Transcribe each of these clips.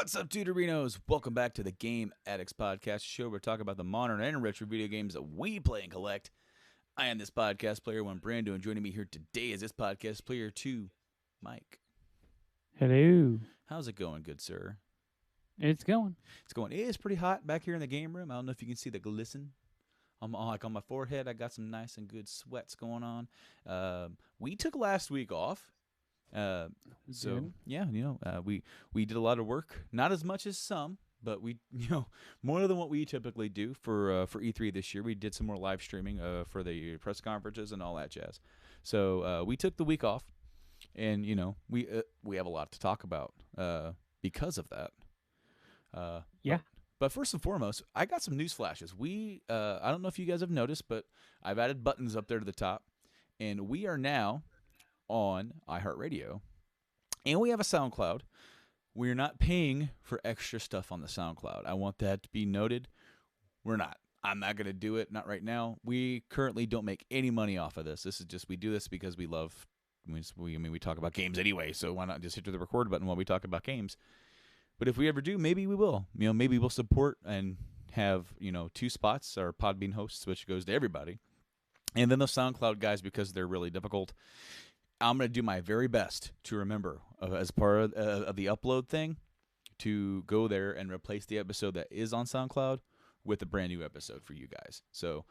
What's up, Tutorinos? Welcome back to the Game Addicts podcast show. We're talking about the modern and retro video games that we play and collect. I am this podcast player, one Brando, and joining me here today is this podcast player, two, Mike. Hello. How's it going, good sir? It's going. It's going. It is pretty hot back here in the game room. I don't know if you can see the glisten. Like on my forehead, I got some nice and good sweats going on. We took last week off. Yeah, we did a lot of work, not as much as some, but we, more than what we typically do for E3 this year. We did some more live streaming, for the press conferences and all that jazz. So, we took the week off and, we have a lot to talk about, because of that. Yeah. But first and foremost, I got some news flashes. I don't know if you guys have noticed, but I've added buttons up there to the top, and we are now on iHeartRadio, and we have a SoundCloud. We're not paying for extra stuff on the SoundCloud. I want that to be noted. We're not. I'm not going to do it. Not right now. We currently don't make any money off of this. This is just, we do this because we love, we talk about games anyway, so why not just hit the record button while we talk about games? But if we ever do, maybe we will. Maybe we'll support and have, 2 spots, our Podbean hosts, which goes to everybody. And then the SoundCloud guys, because they're really difficult, I'm going to do my very best to remember, as part of the upload thing, to go there and replace the episode that is on SoundCloud with a brand new episode for you guys. So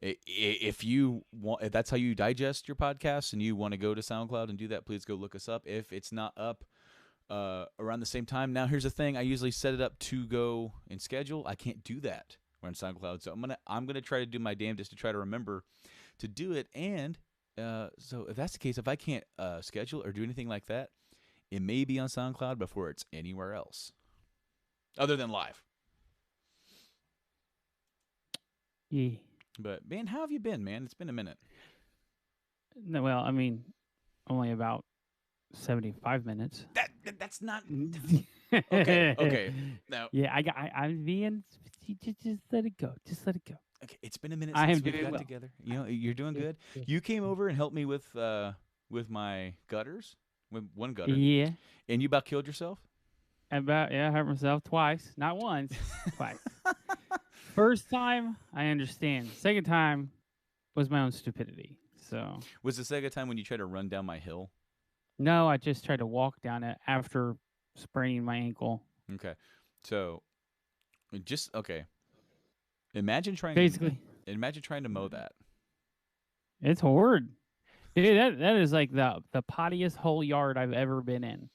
if that's how you digest your podcast and you want to go to SoundCloud and do that, please go look us up. If it's not up around the same time, now here's the thing. I usually set it up to go in schedule. I can't do that. We're on SoundCloud. So I'm gonna try to do my damnedest to try to remember to do it. And so if that's the case, if I can't schedule or do anything like that, it may be on SoundCloud before it's anywhere else, other than live. Yeah. But man, how have you been, man? It's been a minute. No, well, I mean, only about 75 minutes. That's not okay. Now, yeah, I'm being. Just let it go. Just let it go. Okay, it's been a minute I since am we doing got well. together. You're doing good. Yeah. You came over and helped me with my gutters, with one gutter. Yeah. And you about killed yourself? I hurt myself twice. Not once, twice. First time, I understand. Second time was my own stupidity. So. Was the second time when you tried to run down my hill? No, I just tried to walk down it after spraining my ankle. Okay, so okay. Imagine trying to mow that. It's hard. Dude, that is like the pottiest whole yard I've ever been in.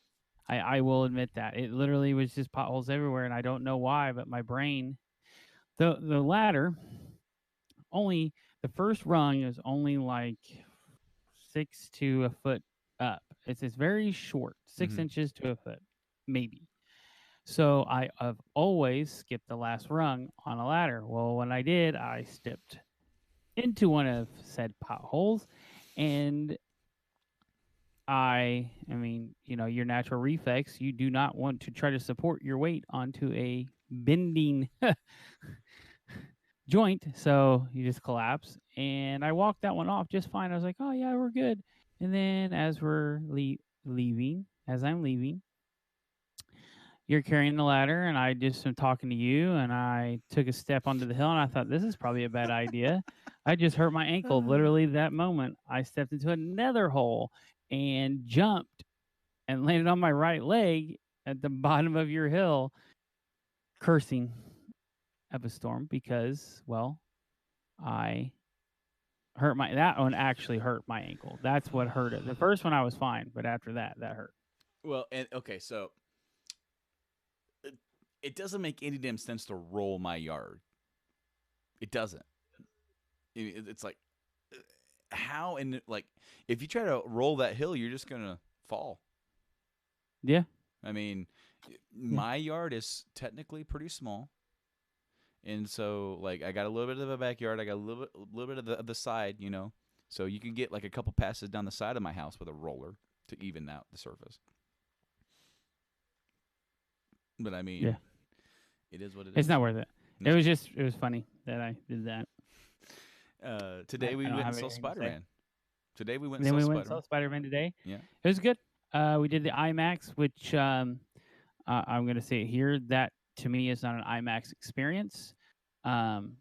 I will admit that. It literally was just potholes everywhere, and I don't know why, but my brain, the ladder, only the first rung is only like 6 to a foot up. It's very short, 6 inches to a foot, maybe. So I've always skipped the last rung on a ladder. Well, when I did, I stepped into one of said potholes, and I mean, your natural reflex, you do not want to try to support your weight onto a bending joint, so you just collapse. And I walked that one off just fine. I was like, oh yeah, we're good. And then as we're leaving, you're carrying the ladder, and I just am talking to you, and I took a step onto the hill, and I thought, this is probably a bad idea. I just hurt my ankle. Literally that moment, I stepped into another hole and jumped and landed on my right leg at the bottom of your hill, cursing up a storm because, well, I that one actually hurt my ankle. That's what hurt it. The first one I was fine, but after that, that hurt. Well, and okay, so it, it doesn't make any damn sense to roll my yard. It doesn't. It's like how and like if you try to roll that hill, you're just gonna fall. Yeah, I mean, yeah. my yard is technically pretty small, and so like I got a little bit of a backyard, I got a little bit of the side, so you can get like a couple passes down the side of my house with a roller to even out the surface. But I Yeah. mean, it is what it It's is. not worth it. No. It was funny that I did that. Today we I don't went and have saw anything to Spider say. Man. Today we went and Then saw we went and Spider saw Man. Spider-Man today. Yeah. It was good. We did the IMAX, which I'm going to say it here. That to me is not an IMAX experience. Um,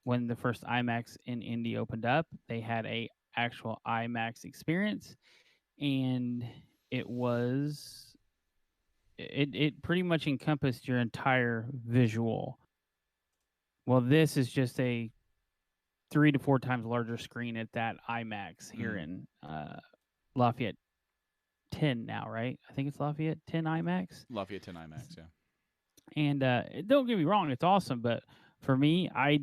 when the first IMAX in Indy opened up, they had a actual IMAX experience, and it was it pretty much encompassed your entire visual. Well, this is just a 3 to 4 times larger screen at that IMAX here Mm. in Lafayette 10 now, right? I think it's Lafayette 10 IMAX. Lafayette 10 IMAX. Yeah. And don't get me wrong, it's awesome, but for me, I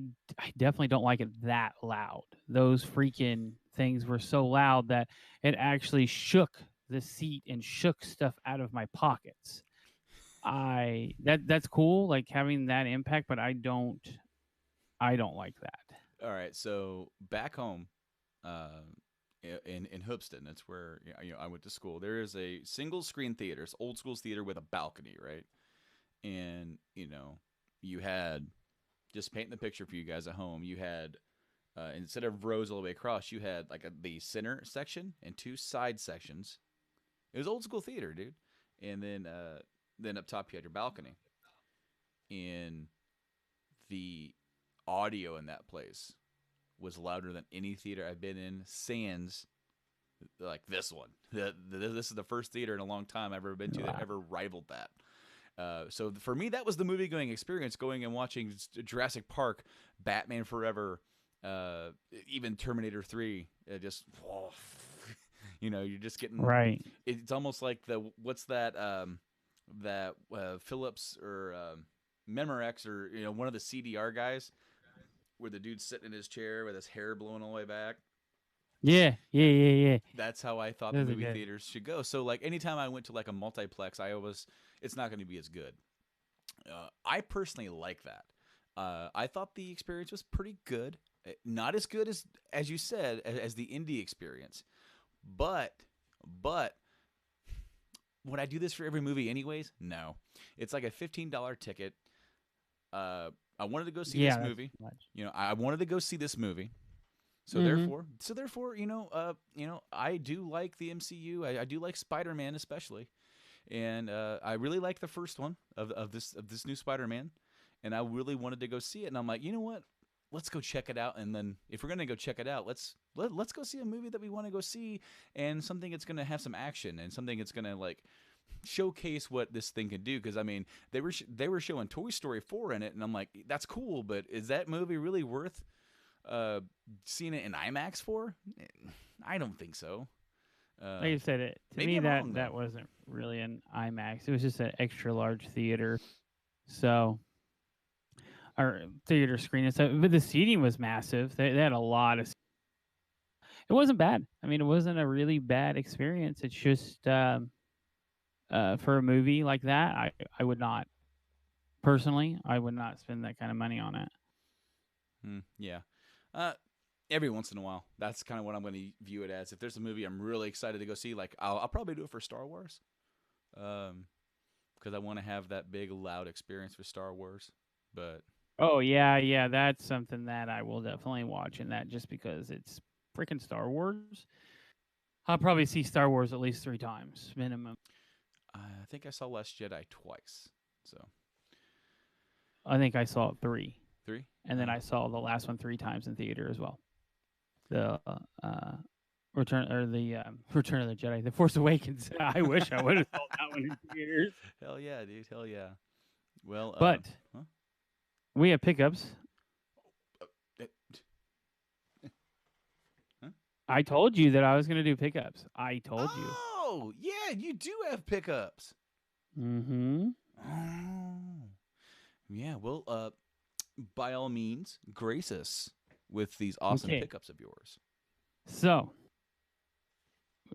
definitely don't like it that loud. Those freaking things were so loud that it actually shook the seat and shook stuff out of my pockets. That's cool, like having that impact, but I don't like that. All right. So back home, uh, in Hoopston, that's where I went to school. There is a single screen theater, it's old school theater with a balcony, right? And you had just painting the picture for you guys at home. You had instead of rows all the way across, you had like the center section and two side sections. It was old school theater, dude. And then up top you had your balcony, and the audio in that place was louder than any theater I've been in. Sans like this one. This is the first theater in a long time I've ever been to that Wow. ever rivaled that. So for me, that was the movie going experience, going and watching Jurassic Park, Batman Forever, even Terminator 3. Just, whoa, you're just getting. Right. It's almost like what's that Phillips or Memorex or one of the CDR guys where the dude's sitting in his chair with his hair blowing all the way back. Yeah, yeah, yeah, yeah. That's how I thought the Those are movie good. theaters should go. So like anytime I went to like a multiplex, it's not going to be as good. I personally like that. I thought the experience was pretty good. Not as good as you said as the indie experience, but would I do this for every movie anyways? No. It's like a $15 ticket. I wanted to go see Yeah, this that's movie. too much. I wanted to go see this movie. So Mhm. therefore, I do like the MCU. I do like Spider-Man especially, and I really like the first one of this new Spider-Man, and I really wanted to go see it. And I'm like, you know what? Let's go check it out. And then if we're gonna go check it out, let's go see a movie that we want to go see, and something that's gonna have some action and something that's gonna like showcase what this thing can do. Because I mean, they were showing Toy Story 4 in it, and I'm like, that's cool, but is that movie really worth uh, seeing it in IMAX for? I don't think so. Like you said, to Maybe me I'm wrong that though. wasn't really an IMAX. It was just an extra large theater. So or theater screen and stuff. But the seating was massive. They had a lot of. It wasn't bad. I mean, it wasn't a really bad experience. It's just for a movie like that, I would not personally. I would not spend that kind of money on it. Yeah. Uh, every once in a while, that's kind of what I'm going to view it as. If there's a movie I'm really excited to go see, like I'll probably do it for Star Wars, because I want to have that big loud experience with Star Wars. But Oh yeah, yeah, that's something that I will definitely watch in that just because it's freaking Star Wars. I'll probably see Star Wars at least 3 times minimum. I think I saw Last Jedi twice. So I think I saw it 3, three. and then I saw the last one 3 times in theater as well. The Return of the Jedi, The Force Awakens. I wish I would have saw that one in theaters. Hell yeah, dude. Hell yeah. Well, But huh? we have pickups. Uh, I told you that I was going to do pickups. I told you. Oh, yeah, you do have pickups. Mm-hmm. Oh, yeah. Well, by all means, grace us with these awesome Okay. pickups of yours. So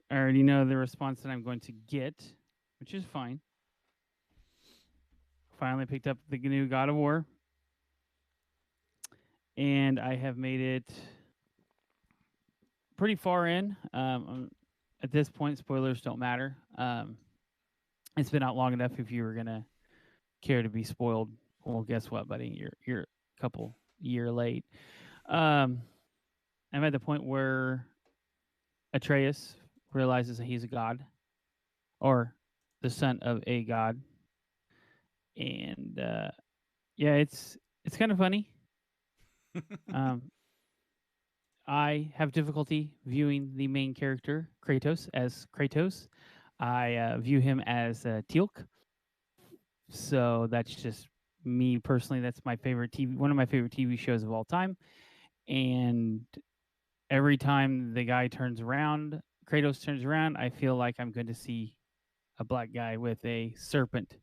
I already know the response that I'm going to get, which is fine. Finally picked up the new God of War, and I have made it pretty far in. At this point, spoilers don't matter. It's been out long enough. If you were gonna care to be spoiled, well, guess what, buddy? You're a couple year late. Um, I'm at the point where Atreus realizes that he's a god or the son of a god, and yeah, it's kind of funny. Um, I have difficulty viewing the main character Kratos as Kratos. I view him as Teal'c. So that's just me personally. That's my favorite TV, one of my favorite TV shows of all time. And every time the guy turns around, Kratos turns around, I feel like I'm going to see a black guy with a serpent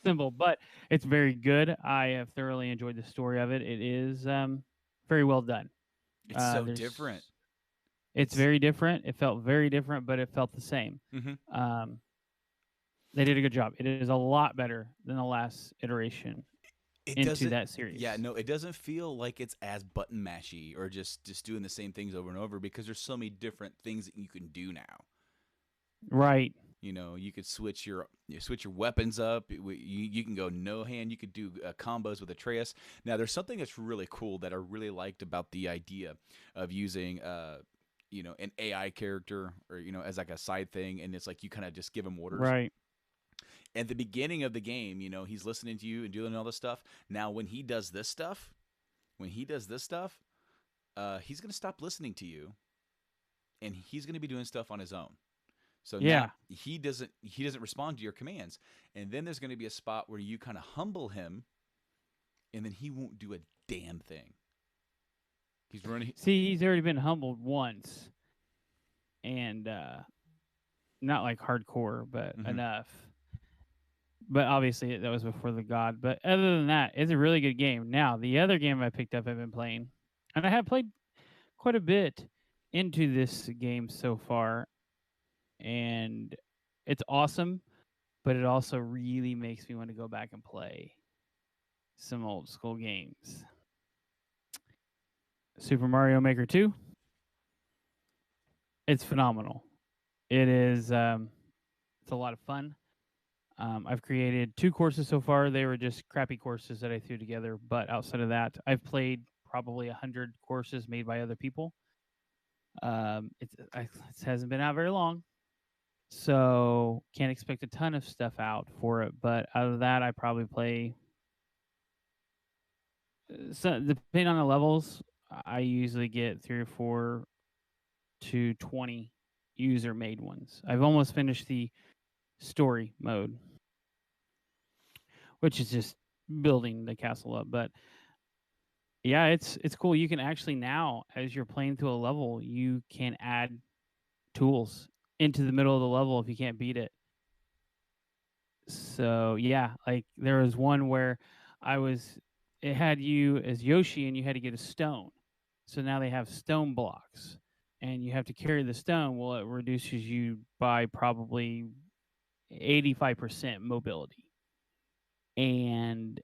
symbol. But it's very good. I have thoroughly enjoyed the story of it. It is very well done. It's so different. There's It's very different. It felt very different, but it felt the same. Mhm. Um, they did a good job. It is a lot better than the last iteration It into doesn't. that Yeah, series. no, it doesn't feel like it's as button mashy or just doing the same things over and over because there's so many different things that you can do now. Right. You know, you could switch your weapons up. You can go no hand. You could do combos with Atreus. Now, there's something that's really cool that I really liked about the idea of using an AI character or as like a side thing, and it's like you kind of just give him orders. Right. At the beginning of the game, he's listening to you and doing all this stuff. Now, when he does this stuff, he's gonna stop listening to you, and he's gonna be doing stuff on his own. So now Yeah. he doesn't respond to your commands. And then there's going to be a spot where you kind of humble him and then he won't do a damn thing. He's running. See, he's already been humbled once, and not like hardcore, but Mm-hmm. enough. But obviously, that was before the god. But other than that, it's a really good game. Now, the other game I picked up, I've been playing, and I have played quite a bit into this game so far, and it's awesome. But it also really makes me want to go back and play some old school games. Super Mario Maker 2, it's phenomenal. It is it's a lot of fun. I've created 2 courses so far. They were just crappy courses that I threw together, but outside of that, I've played probably 100 courses made by other people. It hasn't been out very long, so can't expect a ton of stuff out for it. But out of that, I probably play. So depending on the levels, I usually get 3 or 4 to 20 user made ones. I've almost finished the story mode, which is just building the castle up. But yeah, it's cool. You can actually now, as you're playing through a level, you can add tools into the middle of the level if you can't beat it. So yeah, like there was one where it had you as Yoshi and you had to get a stone. So now they have stone blocks and you have to carry the stone. Well, it reduces you by probably 85% mobility. And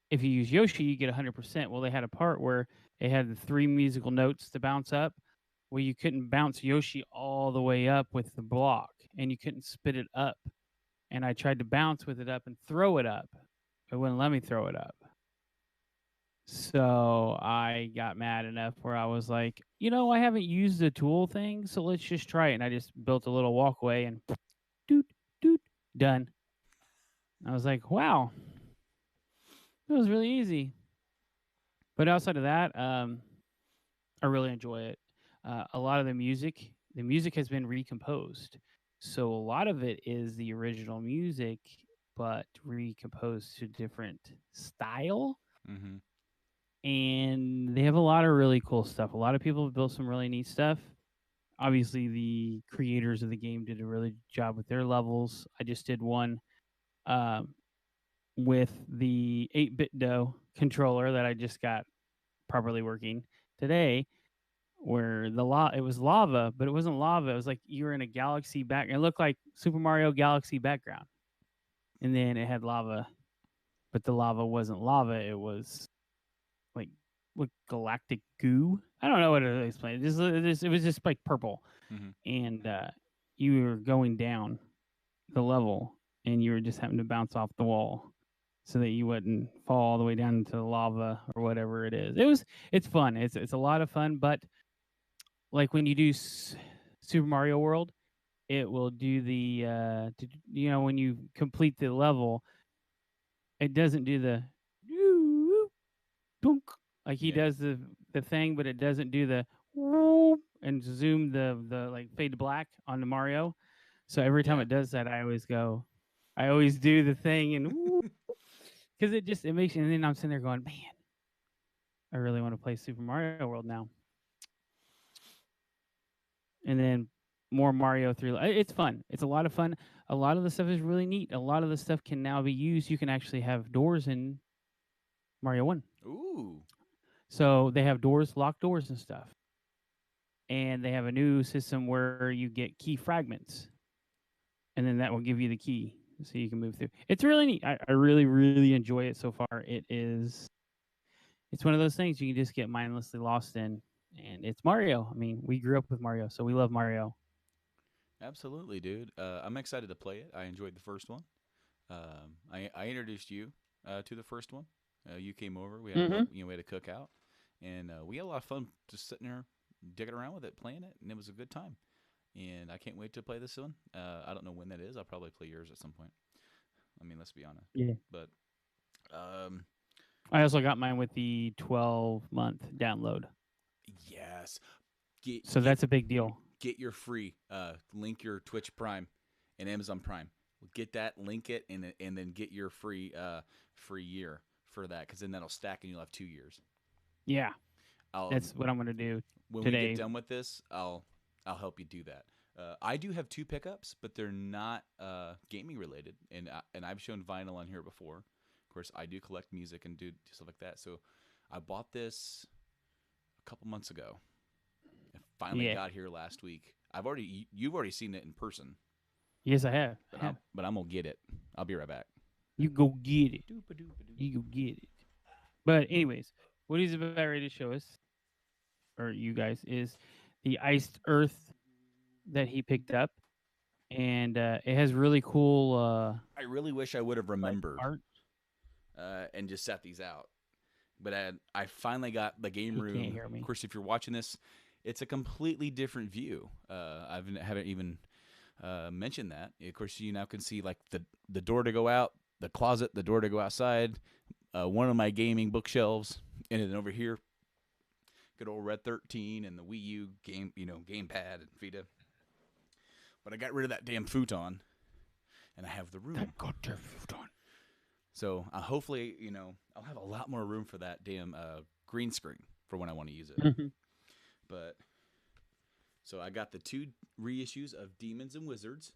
if you use Yoshi, you get 100%. Well, they had a part where they had the 3 musical notes to bounce up. Well, you couldn't bounce Yoshi all the way up with the block and you couldn't spit it up. And I tried to bounce with it up and throw it up. It wouldn't let me throw it up. So I got mad enough where I was like, I haven't used the tool thing, so let's just try it. And I just built a little walkway and doot, doot, done. I was like, wow, that was really easy. But outside of that, I really enjoy it. A lot of the music has been recomposed. So a lot of it is the original music, but recomposed to different style. Mm-hmm. and they have a lot of really cool stuff. A lot of people have built some really neat stuff. Obviously, the creators of the game did a really good job with their levels. I just did one um, with the 8-bit dough controller that I just got properly working today, where it was lava, but it wasn't lava. It was like you were in a galaxy back. It looked like Super Mario Galaxy background, and then it had lava, but the lava wasn't lava. It was like galactic goo. I don't know what to explain. It was just like purple, Mm-hmm. and you were going down the level, and you were just having to bounce off the wall so that you wouldn't fall all the way down into the lava or whatever it is. It's fun. It's a lot of fun, but like when you do Super Mario World, it will do the when you complete the level, it doesn't do the dunk like he Yeah. does the thing, but it doesn't do the whoop and zoom the like fade to black on the Mario. So every time Yeah. it does that, I always do the thing and because it makes you. And then I'm sitting there going, man, I really want to play Super Mario World now. And then more Mario 3. It's fun. It's a lot of fun. A lot of the stuff is really neat. A lot of the stuff can now be used. You can actually have doors in Mario 1. Ooh. So they have doors, locked doors and stuff. And they have a new system where you get key fragments. And then that will give you the key so you can move through. It's really neat. I really, really enjoy it so far. It's one of those things you can just get mindlessly lost in. And it's Mario. I mean, we grew up with Mario, so we love Mario. Absolutely, dude. I'm excited to play it. I enjoyed the first one. I introduced you to the first one. You came over. We had Mm-hmm. we had a cookout, and we had a lot of fun just sitting there, digging around with it, playing it, and it was a good time. And I can't wait to play this one. I don't know when that is. I'll probably play yours at some point. I mean, let's be honest. Yeah. But um, I also got mine with the 12-month download. yes, get So get that's a big deal. get your free. Link your Twitch Prime and Amazon Prime. Get that, link it, and then get your free year for that, because then that'll stack and you'll have 2 years. Yeah. I'll That's what I'm going to do When we get today. done with this, I'll help you do that. I do have two pickups, but they're not gaming related, and I've shown vinyl on here before. Of course, I do collect music and do stuff like that. So I bought this a couple months ago. It finally Yeah. got here last week. You've already seen it in person, Yes, I have. but I'm gonna get it. I'll be right back. You go get it. Doop-a-doop-a-doop. You go get it. But anyways, what he's about ready to show us, or you guys, is the iced earth that he picked up, and it has really cool I really wish I would have like remembered art. and just set these out. But I finally got the game He room. can't hear me. Of course, if you're watching this, it's a completely different view. I haven't even mentioned that. Of course, you now can see like the door to go out, the closet, the door to go outside, one of my gaming bookshelves, and then over here, good old Red 13 and the Wii U gamepad and Vita. But I got rid of that damn futon, and I have the room. That goddamn futon. So hopefully, I'll have a lot more room for that damn green screen for when I want to use it. Mhm. But so I got the two reissues of Demons and Wizards.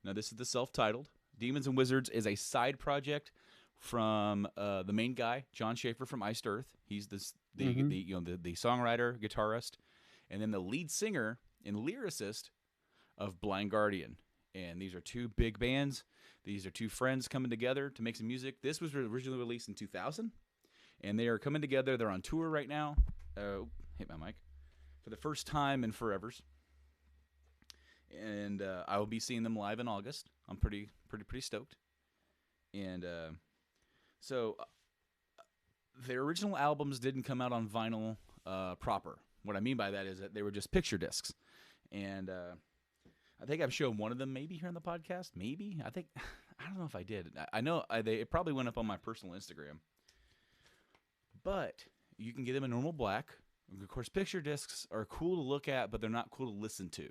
Now this is the self-titled. Demons and Wizards is a side project from the main guy, John Schaefer from Iced Earth. He's the songwriter, guitarist, and then the lead singer and lyricist of Blind Guardian. And these are two big bands. These are two friends coming together to make some music. This was originally released in 2000, and they are coming together. They're on tour right now. Hit my mic. For the first time in forevers. And I will be seeing them live in August. I'm pretty stoked. And so their original albums didn't come out on vinyl proper. What I mean by that is that they were just picture discs. And I think I've shown one of them maybe here on the podcast. Maybe. I don't know if I did. I know it probably went up on my personal Instagram. But you can get them in normal black. Of course, picture discs are cool to look at, but they're not cool to listen to.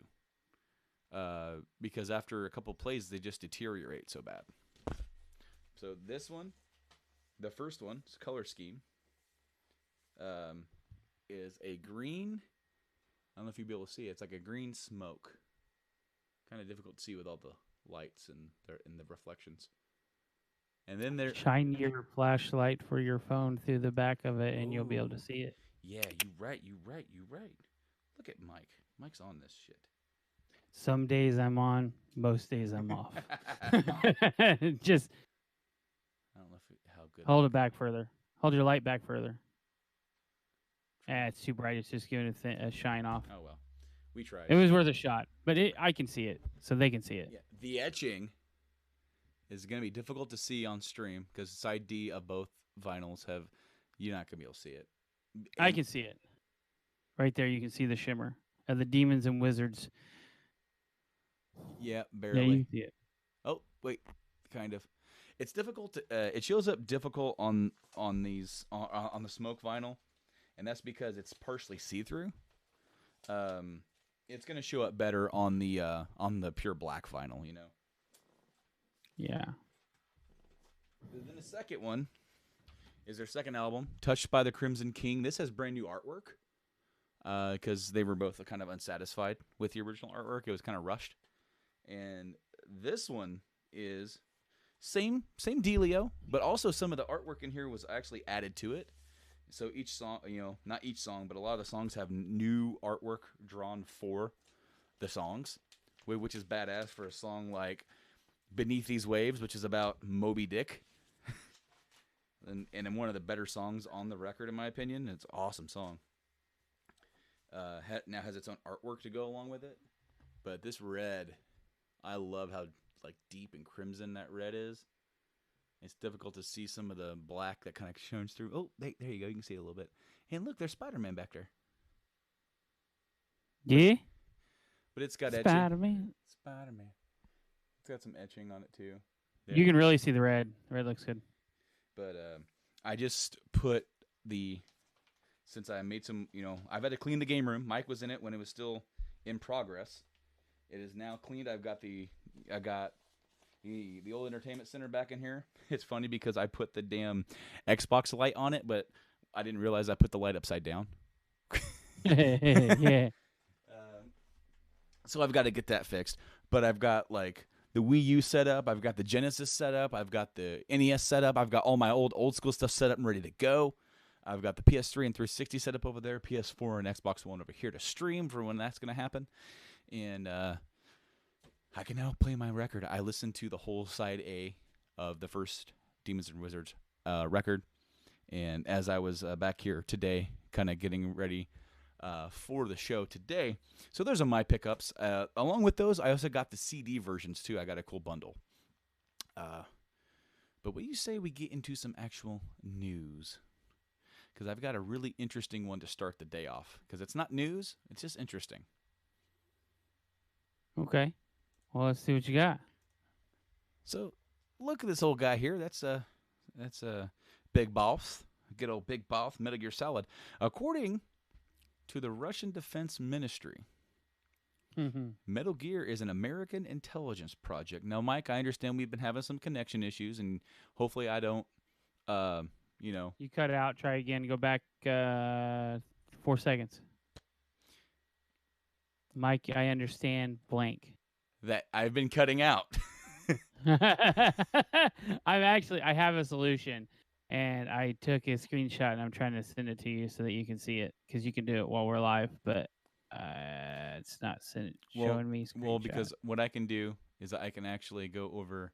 Because after a couple plays, they just deteriorate so bad. So this one, the first one, is color scheme. um, is a green. I don't know if you'll be able to see it. It's like a green smoke. Kind of difficult to see with all the lights and the reflections. And then there, Shine your flashlight for your phone through the back of it, and you'll be able to ooh, see it. yeah, you right, you right, you right. Look at Mike. Mike's on this shit. Some days I'm on, most days I'm off. Just I don't know how good hold that. it back further. Hold your light back further. It's too bright. It's just giving a shine off. Oh well, we tried. It was worth a shot, but I can see it, so they can see it. Yeah, the etching is going to be difficult to see on stream because side D of both vinyls have you're not going to be able to see it. I can see it. Right there, you can see the shimmer of the demons and wizards. Yeah, barely. Yeah, you see it. Oh wait, kind of. It's difficult to. It shows up difficult on these on the smoke vinyl, and that's because it's partially see through. It's going to show up better on the pure black vinyl, you know. Yeah. Then the second one is their second album, Touched by the Crimson King. This has brand new artwork because they were both kind of unsatisfied with the original artwork. It was kind of rushed. And this one is same dealio, but also some of the artwork in here was actually added to it. So each song, not each song, but a lot of the songs have new artwork drawn for the songs, which is badass for a song like Beneath These Waves, which is about Moby Dick. and one of the better songs on the record, in my opinion. It's an awesome song. Now has its own artwork to go along with it. But this red, I love how like deep and crimson that red is. It's difficult to see some of the black that kind of shines through. Oh, there you go. You can see it a little bit. And look, there's Spider-Man back there. Yeah. But it's got Spider-Man. Spider-Man. It's got some etching on it too. There. You can really see the red. The red looks good. But I just put since I made some, I've had to clean the game room. Mike was in it when it was still in progress. It is now cleaned. I got the old entertainment center back in here. It's funny because I put the damn Xbox light on it, but I didn't realize I put the light upside down. Yeah. So I've got to get that fixed. But I've got like the Wii U set up. I've got the Genesis set up. I've got the NES set up. I've got all my old school stuff set up and ready to go. I've got the PS3 and 360 set up over there, PS4 and Xbox One over here to stream for when that's going to happen. And I can now play my record. I listened to the whole side A of the first Demons and Wizards record. And as I was back here today, kind of getting ready for the show today. So those are my pickups. Along with those, I also got the CD versions too. I got a cool bundle. But what do you say we get into some actual news? Because I've got a really interesting one to start the day off. Because it's not news, it's just interesting. Okay. Well, let's see what you got. So look at this old guy here. That's Big Boss. Good old Big Boss, Metal Gear Solid. According to the Russian Defense Ministry, Metal Gear is an American intelligence project. Now, Mike, I understand we've been having some connection issues, and hopefully I don't, You cut it out. Try again. Go back 4 seconds. Mike, I understand blank. That I've been cutting out. I have a solution, and I took a screenshot, and I'm trying to send it to you so that you can see it, because you can do it while we're live, but it's not showing me screenshot. Well, because what I can do is I can actually go over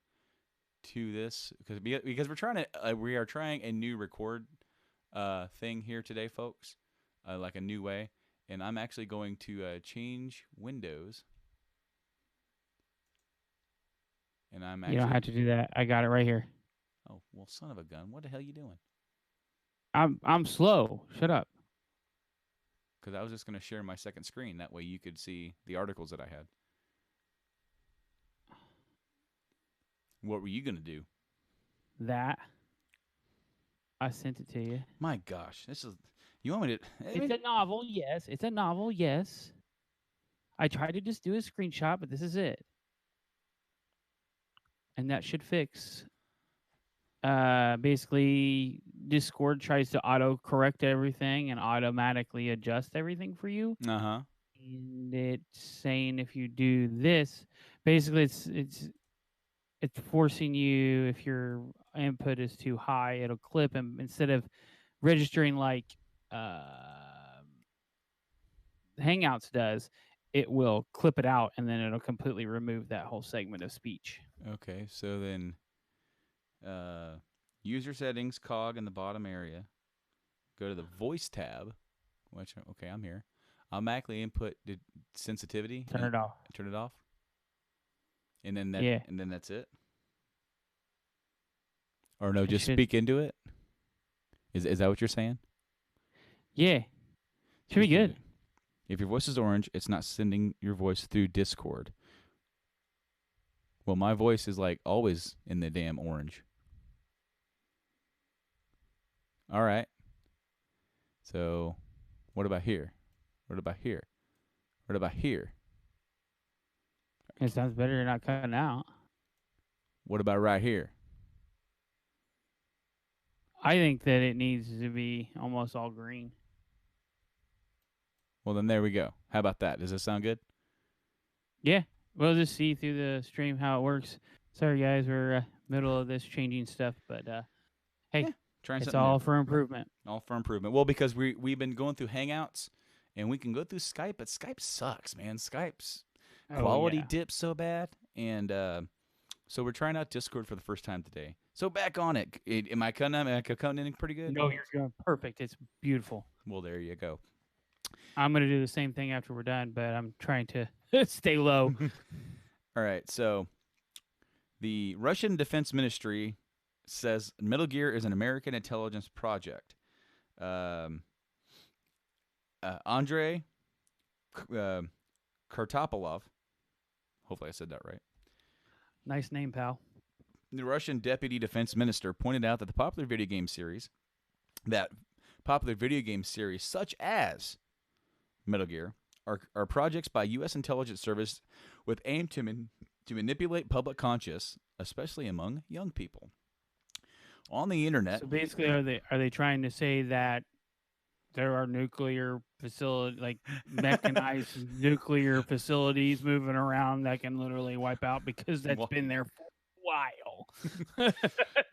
to this, because we are trying a new record thing here today, folks, like a new way, and I'm actually going to change windows. And you don't have to do that. I got it right here. Oh, well, son of a gun. What the hell are you doing? I'm slow. Shut up. Because I was just going to share my second screen. That way you could see the articles that I had. What were you going to do? That. I sent it to you. My gosh. You want me to... It's a novel, yes. It's a novel, yes. I tried to just do a screenshot, but this is it. And that should fix basically Discord tries to auto correct everything and automatically adjust everything for you. Uh-huh. And it's saying if you do this, basically it's forcing you, if your input is too high, it'll clip, and instead of registering like uh, Hangouts does, it will clip it out and then it'll completely remove that whole segment of speech. Okay, so then user settings cog in the bottom area. Go to the voice tab. Which okay, I'm here. Automatically input sensitivity. Turn it off. Turn it off. And then Yeah. and then that's it. Or no, It just should. speak into it. Is that what you're saying? Yeah. Should be good. If your voice is orange, it's not sending your voice through Discord. Well, my voice is like always in the damn orange. All right. So, what about here? What about here? What about here? It sounds better. You're not cutting out. What about right here? I think that it needs to be almost all green. Well, then there we go. How about that? Does that sound good? Yeah. We'll just see through the stream how it works. Sorry, guys. We're middle of this changing stuff, but hey, Yeah, trying it's something all new. for improvement. All for improvement. Well, because we've been going through Hangouts, and we can go through Skype, but Skype sucks, man. Skype's quality dips so bad, and so we're trying out Discord for the first time today. So back on it. Am I cutting in pretty good? No, you're doing perfect. It's beautiful. Well, there you go. I'm gonna do the same thing after we're done, but I'm trying to stay low. All right. So the Russian Defense Ministry says Metal Gear is an American intelligence project. Andrei Kartopolov. Hopefully I said that right. Nice name, pal. The Russian deputy defense minister pointed out that popular video game series, such as Metal Gear, are projects by U.S. intelligence service with aim to manipulate public conscience, especially among young people. On the internet. So basically, are they trying to say that there are nuclear facility, like mechanized nuclear facilities moving around that can literally wipe out, because that's been there for a while?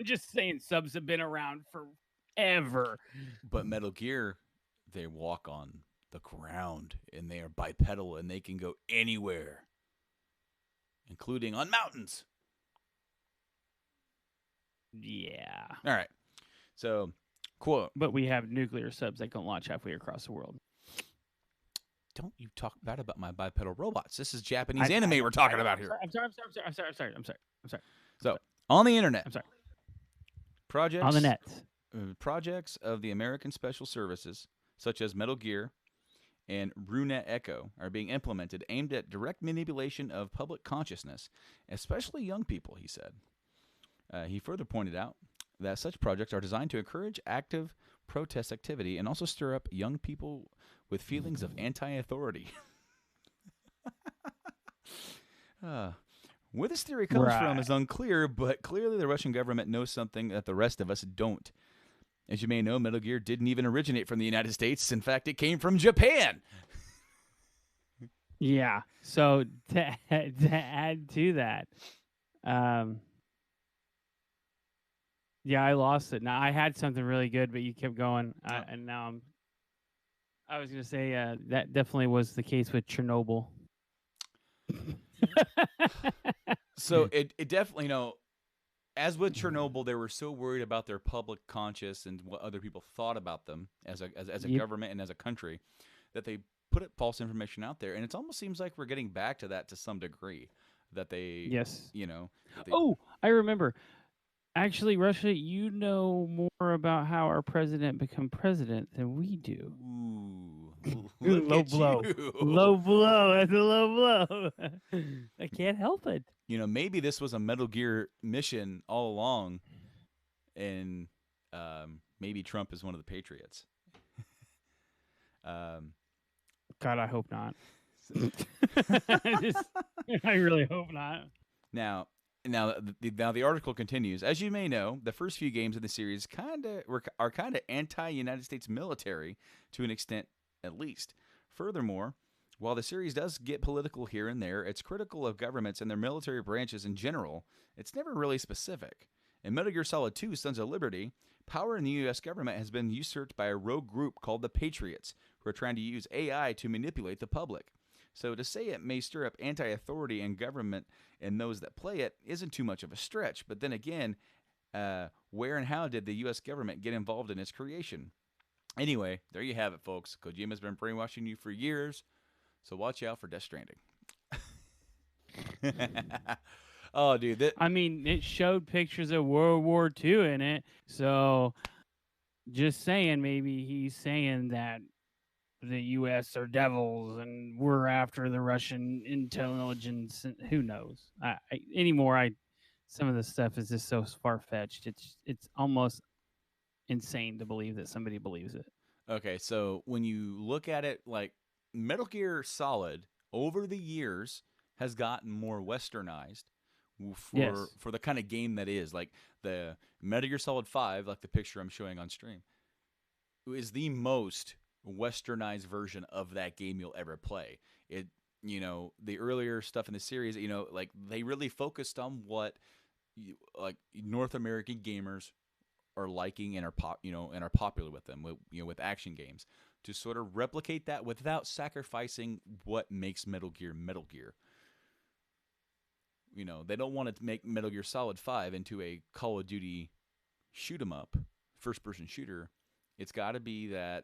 Just saying, subs have been around forever. But Metal Gear, they walk on the ground and they are bipedal and they can go anywhere, including on mountains. Yeah. All right. So, quote. But we have nuclear subs that can launch halfway across the world. Don't you talk bad about my bipedal robots. This is Japanese anime we're talking about here. I'm sorry. So, on the internet. I'm sorry. Projects. On the net. Projects of the American Special Services, such as Metal Gear and Brunette Echo, are being implemented aimed at direct manipulation of public consciousness, especially young people, he said. He further pointed out that such projects are designed to encourage active protest activity and also stir up young people with feelings of anti-authority. Where this theory comes from is unclear, but clearly the Russian government knows something that the rest of us don't. As you may know, Metal Gear didn't even originate from the United States. In fact, it came from Japan. Yeah. So to add to that, yeah, I lost it. Now I had something really good, but you kept going, and now I was gonna say that definitely was the case with Chernobyl. So it definitely, as with Chernobyl, they were so worried about their public conscience and what other people thought about them as a government and as a country, that they put false information out there, and it almost seems like we're getting back to that to some degree. That they, I remember. Actually, Russia, you know more about how our president became president than we do. Ooh, low blow. Low blow. That's a low blow. I can't help it. Maybe this was a Metal Gear mission all along, and maybe Trump is one of the patriots. God, I hope not. I really hope not. Now, Now, the article continues. As you may know, the first few games in the series are kind of anti-United States military to an extent, at least. Furthermore, while the series does get political here and there, it's critical of governments and their military branches in general. It's never really specific. In Metal Gear Solid 2: Sons of Liberty, power in the U.S. government has been usurped by a rogue group called the Patriots, who are trying to use AI to manipulate the public. So to say it may stir up anti-authority in government and those that play it isn't too much of a stretch. But then again, where and how did the U.S. government get involved in its creation? Anyway, there you have it, folks. Kojima's been brainwashing you for years, so watch out for Death Stranding. Oh, dude. I mean, it showed pictures of World War II in it, so just saying, maybe he's saying that the U.S. are devils and we're after the Russian intelligence. And who knows? Some of this stuff is just so far fetched. It's almost insane to believe that somebody believes it. Okay, so when you look at it, like Metal Gear Solid over the years has gotten more westernized for the kind of game that is. Like the Metal Gear Solid 5, like the picture I'm showing on stream, is the most westernized version of that game you'll ever play. It, the earlier stuff in the series, like they really focused on what like North American gamers are liking and are popular with them, with action games, to sort of replicate that without sacrificing what makes Metal Gear Metal Gear. They don't want to make Metal Gear Solid 5 into a Call of Duty shoot 'em up, first person shooter. It's got to be that,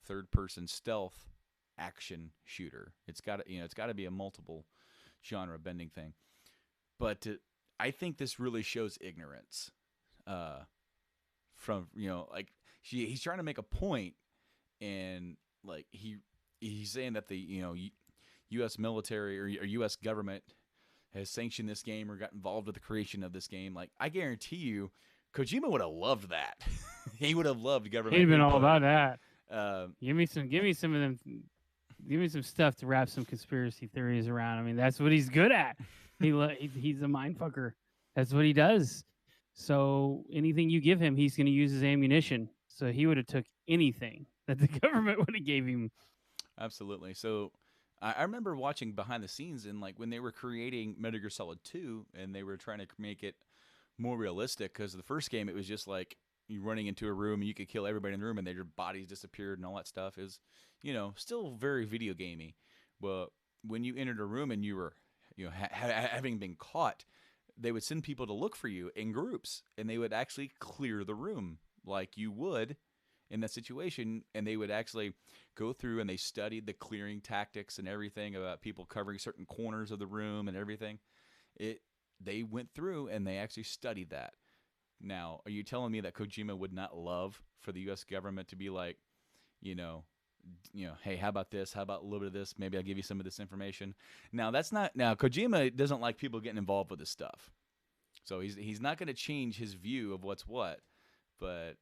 third person stealth action shooter. It's got to be a multiple genre bending thing. But I think this really shows ignorance from, like he's trying to make a point, and like he's saying that the U.S. military or U.S. government has sanctioned this game or got involved with the creation of this game. Like, I guarantee you, Kojima would have loved that. He would have loved government. He'd been input. all about that. Give me some of them. Give me some stuff to wrap some conspiracy theories around. I mean, that's what he's good at. He's a mind fucker. That's what he does. So anything you give him, he's going to use as ammunition. So he would have took anything that the government would have gave him. Absolutely. So I remember watching behind the scenes, and like when they were creating Metal Gear Solid 2 and they were trying to make it more realistic, because the first game it was just like you running into a room and you could kill everybody in the room and then your bodies disappeared and all that stuff. Is still very video gamey. But when you entered a room and you were having been caught, they would send people to look for you in groups, and they would actually clear the room like you would in that situation, and they would actually go through and they studied the clearing tactics and everything about people covering certain corners of the room and everything. They went through and they actually studied that. Now, are you telling me that Kojima would not love for the U.S. government to be like, hey, how about this? How about a little bit of this? Maybe I'll give you some of this information. Now, Kojima doesn't like people getting involved with this stuff. So he's not going to change his view of what's what. But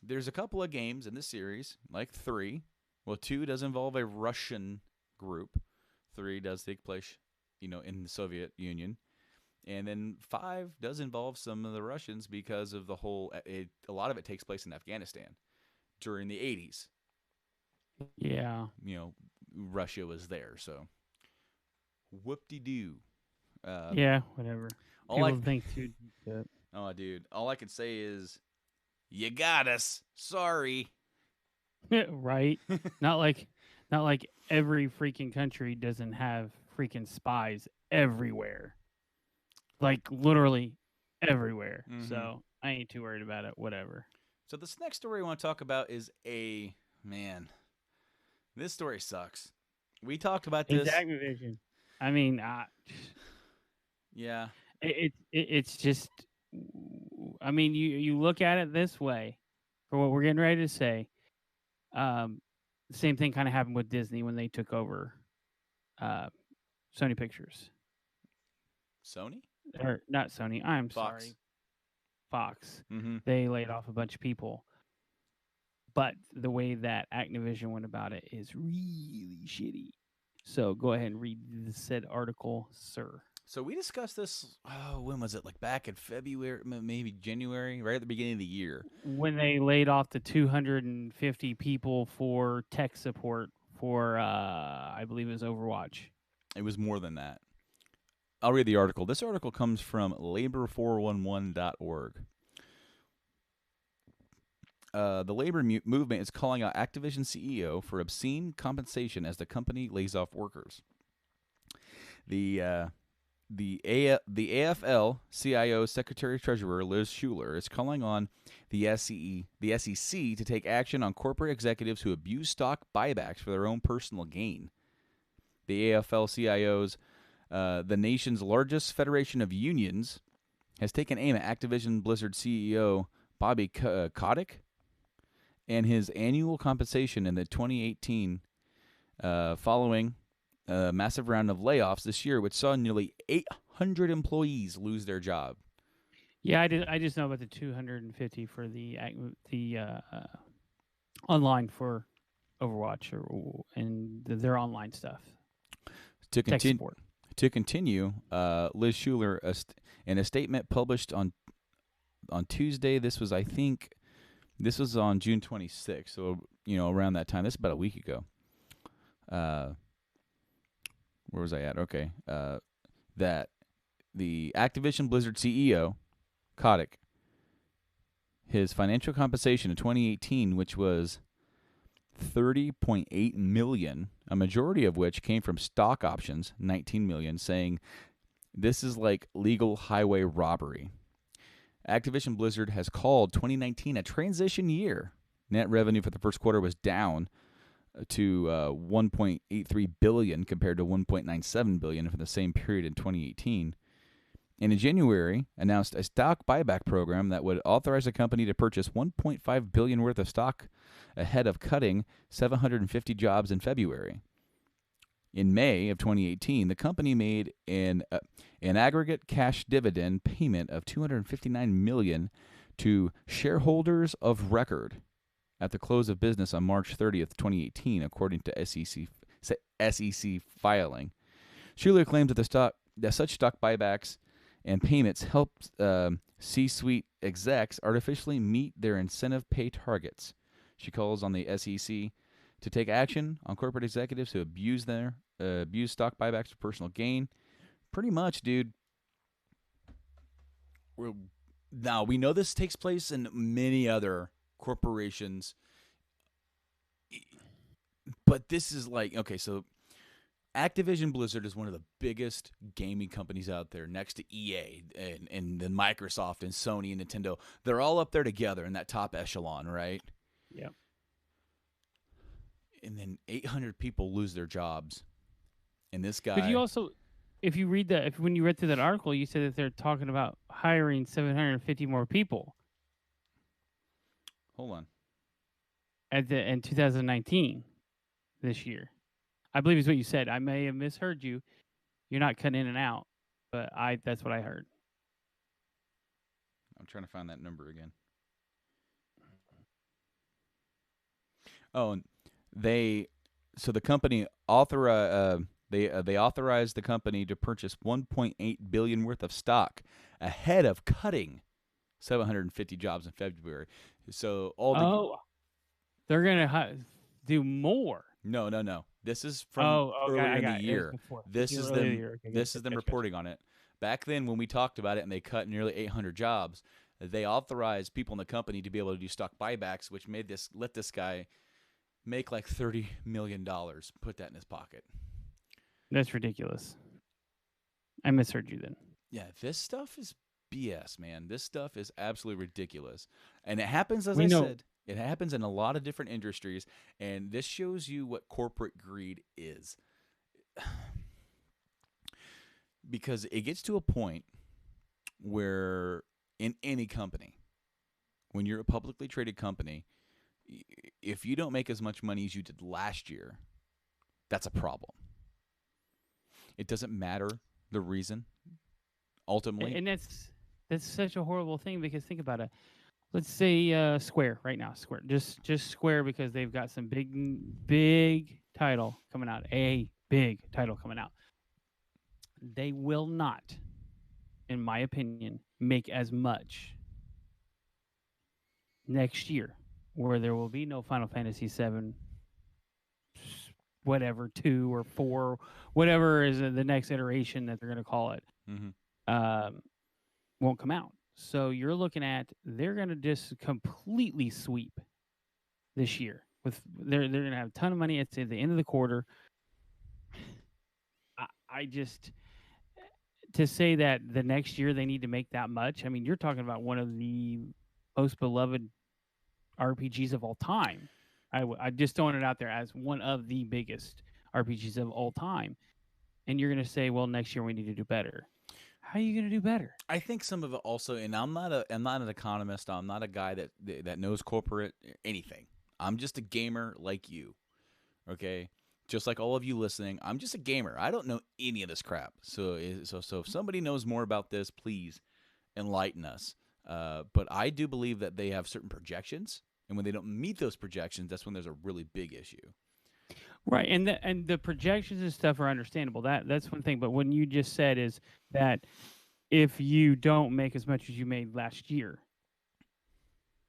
there's a couple of games in this series, like 3. Well, 2 does involve a Russian group. 3 does take place, in the Soviet Union. And then 5 does involve some of the Russians because of a lot of it takes place in Afghanistan during the 80s. Yeah. Russia was there, so whoop-de-doo. Yeah, whatever. People think too deep. Oh, dude. All I can say is, you got us. Sorry. Right? Not like every freaking country doesn't have freaking spies everywhere. Like literally everywhere. Mm-hmm. So I ain't too worried about it. Whatever. So this next story I want to talk about is this story sucks. We talked about this. It's Activision. I mean, yeah. It's just, I mean, you look at it this way, for what we're getting ready to say. Same thing kind of happened with Disney when they took over Sony Pictures. Sony? Or not Sony. I'm Fox. sorry. Fox. Mm-hmm. They laid off a bunch of people. But the way that Activision went about it is really shitty. So go ahead and read the said article, sir. So we discussed this. Oh, when was it? Like back in February, maybe January, right at the beginning of the year. When they laid off the 250 people for tech support for, I believe it was Overwatch. It was more than that. I'll read the article. This article comes from labor411.org. The labor movement is calling out Activision CEO for obscene compensation as the company lays off workers. The AFL-CIO Secretary Treasurer Liz Shuler is calling on the SEC to take action on corporate executives who abuse stock buybacks for their own personal gain. The AFL-CIO's, the nation's largest federation of unions, has taken aim at Activision Blizzard CEO Bobby Kotick and his annual compensation in the 2018 following a massive round of layoffs this year, which saw nearly 800 employees lose their job. Yeah, I just know about the 250 for the online for Overwatch and their online stuff. To Tech support. continue, Liz Shuler, in a statement published on Tuesday, this was on June 26th, so around that time. This is about a week ago. Where was I at? Okay. That the Activision Blizzard CEO, Kotick, his financial compensation in 2018, which was $30.8 million, a majority of which came from stock options, $19 million, saying this is like legal highway robbery. Activision Blizzard has called 2019 a transition year. Net revenue for the first quarter was down to $1.83 billion compared to $1.97 billion for the same period in 2018. And in January, announced a stock buyback program that would authorize the company to purchase $1.5 billion worth of stock ahead of cutting 750 jobs in February. In May of 2018, the company made an aggregate cash dividend payment of $259 million to shareholders of record at the close of business on March 30th, 2018, according to SEC filing. Schuler claims that such stock buybacks and payments help C-suite execs artificially meet their incentive pay targets. She calls on the SEC to take action on corporate executives who abuse stock buybacks for personal gain. Pretty much, dude. Now, we know this takes place in many other corporations, but this is like, okay, so Activision Blizzard is one of the biggest gaming companies out there, next to EA and then Microsoft and Sony and Nintendo. They're all up there together in that top echelon, right? Yep. And then 800 people lose their jobs, and this guy. But you also, if you read that, when you read through that article, you said that they're talking about hiring 750 more people. Hold on. In 2019, this year, I believe is what you said. I may have misheard you. You're not cutting in and out, but that's what I heard. I'm trying to find that number again. Oh, the company authorized the company to purchase $1.8 billion worth of stock ahead of cutting 750 jobs in February. So they're gonna do more. No. This is from earlier in the year. This is them reporting on it. Back then, when we talked about it, and they cut nearly 800 jobs, they authorized people in the company to be able to do stock buybacks, which let this guy make like $30 million. Put that in his pocket. That's ridiculous. I misheard you then. Yeah, this stuff is BS, man. This stuff is absolutely ridiculous. And it happens, as I said, it happens in a lot of different industries, and this shows you what corporate greed is. Because it gets to a point where in any company, when you're a publicly traded company, if you don't make as much money as you did last year, that's a problem. It doesn't matter the reason, ultimately. And that's such a horrible thing, because think about it. Let's say Square right now. Square, just Square, because they've got some big title coming out. big title coming out. They will not, in my opinion, make as much next year, where there will be no Final Fantasy 7, whatever, 2 or 4, whatever is the next iteration that they're going to call it, Mm-hmm. um, won't come out. So you're looking at they're going to just completely sweep this year. With they're going to have a ton of money at the end of the quarter. I just to say that the next year they need to make that much. I mean, you're talking about one of the most beloved RPGs of all time. I just throwing it out there as one of the biggest RPGs of all time. And you're going to say, well, next year we need to do better. How are you going to do better? I think some of it also, and I'm not an economist. I'm not a guy that knows corporate anything. I'm just a gamer like you. Okay, just like all of you listening, I'm just a gamer. I don't know any of this crap. So if somebody knows more about this, please enlighten us. But I do believe that they have certain projections, and when they don't meet those projections, that's when there's a really big issue. Right, and the projections and stuff are understandable. That's one thing. But what you just said is that if you don't make as much as you made last year,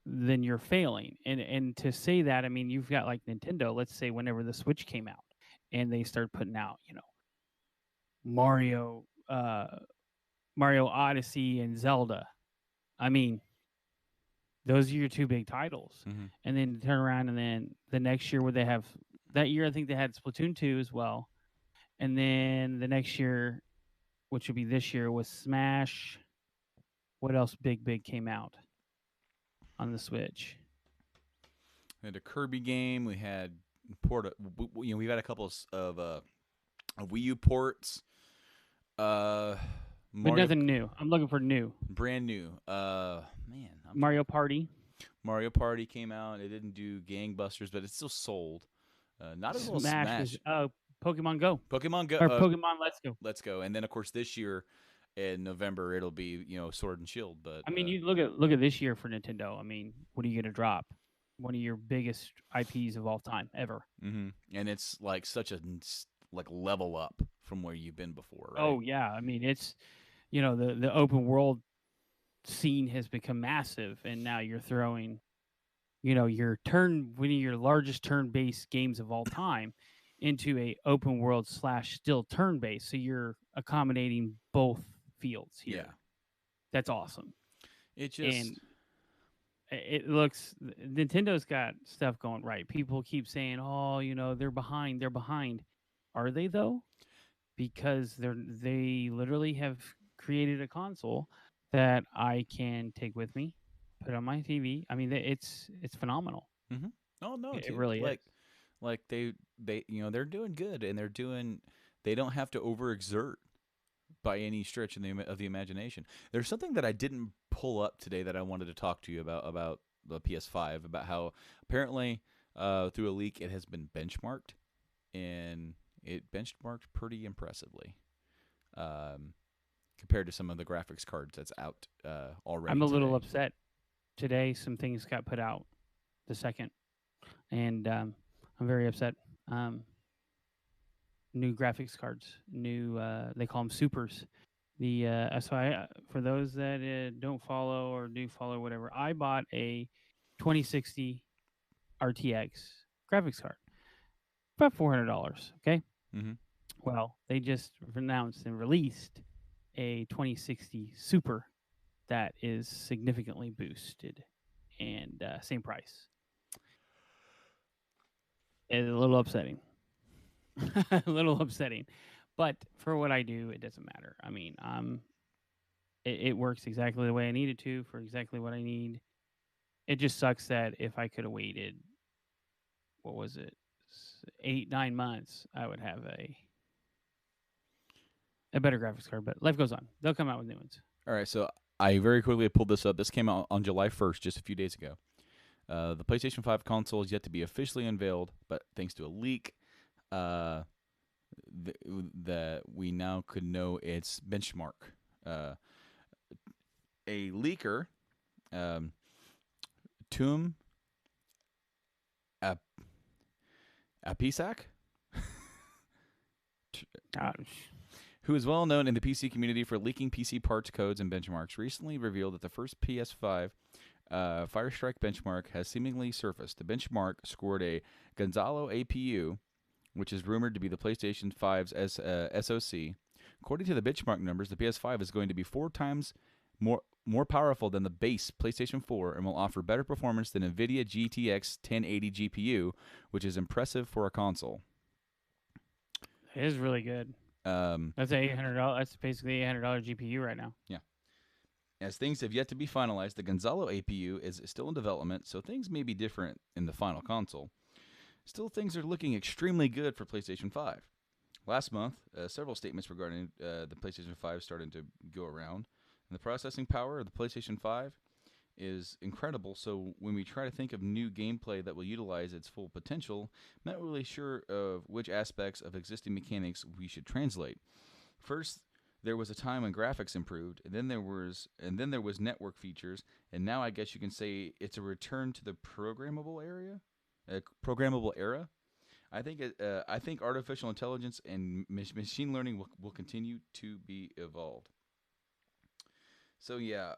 then you're failing. And to say that, I mean, you've got like Nintendo. Let's say whenever the Switch came out, and they started putting out, Mario, Mario Odyssey, and Zelda. I mean, those are your two big titles. Mm-hmm. And then turn around, and then the next year, where they have that year, I think they had Splatoon 2 as well. And then the next year, which would be this year, was Smash. What else big came out on the Switch? We had a Kirby game. We had we've had a couple of Wii U ports. Uh, But Mario nothing new. I'm looking for new. brand new. Man, Mario Party. Mario Party came out. It didn't do gangbusters, but it still sold. Not as well as Smash Smash. was Pokemon Go Pokemon Go. or Pokemon Let's Go. Let's go. And then of course this year in November it'll be Sword and Shield. But I mean, you look at this year for Nintendo. I mean, what are you going to drop? One of your biggest IPs of all time ever. mm-hmm. And it's like such a like level up from where you've been before, right? Oh yeah, I mean it's the open world scene has become massive, and now you're throwing one of your largest turn-based games of all time into a open world / still turn-based. So you're accommodating both fields here. Yeah. That's awesome. It just And it looks Nintendo's got stuff going right. People keep saying, "Oh, they're behind. They're behind." Are they though? Because they literally have created a console that I can take with me, put on my TV. I mean, it's phenomenal. mm-hmm. Oh no, It dude. really is. Like they they're doing good, and they don't have to overexert by any stretch of the imagination. There's something that I didn't pull up today that I wanted to talk to you about the PS5, about how apparently through a leak it has been benchmarked, and it benchmarked pretty impressively compared to some of the graphics cards that's out already. I'm a little today. upset. Today, some things got put out the second, and I'm very upset. New graphics cards, new they call them supers. For those that don't follow or do follow, whatever, I bought a 2060 RTX graphics card, about $400. Okay, Mm-hmm. well, they just announced and released a 2060 Super that is significantly boosted and same price. It's a little upsetting. A little upsetting. But for what I do, it doesn't matter. I mean, it works exactly the way I need it to for exactly what I need. It just sucks that if I could have waited, what was it, 8-9 months, I would have a better graphics card. But life goes on. They'll come out with new ones. All right, so I very quickly pulled this up. This came out on July 1st, just a few days ago. The PlayStation 5 console is yet to be officially unveiled, but thanks to a leak, that we now could know its benchmark. A leaker, Tum Apisak, who is well known in the PC community for leaking PC parts codes and benchmarks, recently revealed that the first PS5 Firestrike benchmark has seemingly surfaced. The benchmark scored a Gonzalo APU, which is rumored to be the PlayStation 5's SoC. According to the benchmark numbers, the PS5 is going to be 4 times more powerful than the base PlayStation 4 and will offer better performance than NVIDIA GTX 1080 GPU, which is impressive for a console. It is really good. That's $800. That's basically $800 GPU right now. Yeah. As things have yet to be finalized, the Gonzalo APU is still in development, so things may be different in the final console. Still, things are looking extremely good for PlayStation 5. Last month, several statements regarding the PlayStation 5 started to go around. And the processing power of the PlayStation 5 is incredible, so when we try to think of new gameplay that will utilize its full potential, I'm not really sure of which aspects of existing mechanics we should translate. First, there was a time when graphics improved, and then there was network features, and now I guess you can say it's a return to the programmable era. I think artificial intelligence and machine learning will continue to be evolved. So yeah,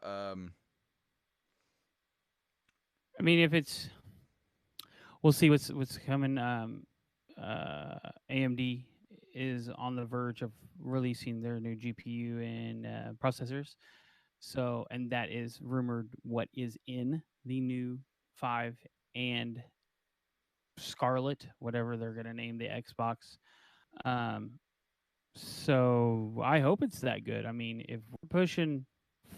I mean, if it's, we'll see what's coming. AMD is on the verge of releasing their new GPU and processors. So, and that is rumored what is in the new 5 and Scarlet, whatever they're going to name the Xbox. So I hope it's that good. I mean, if we're pushing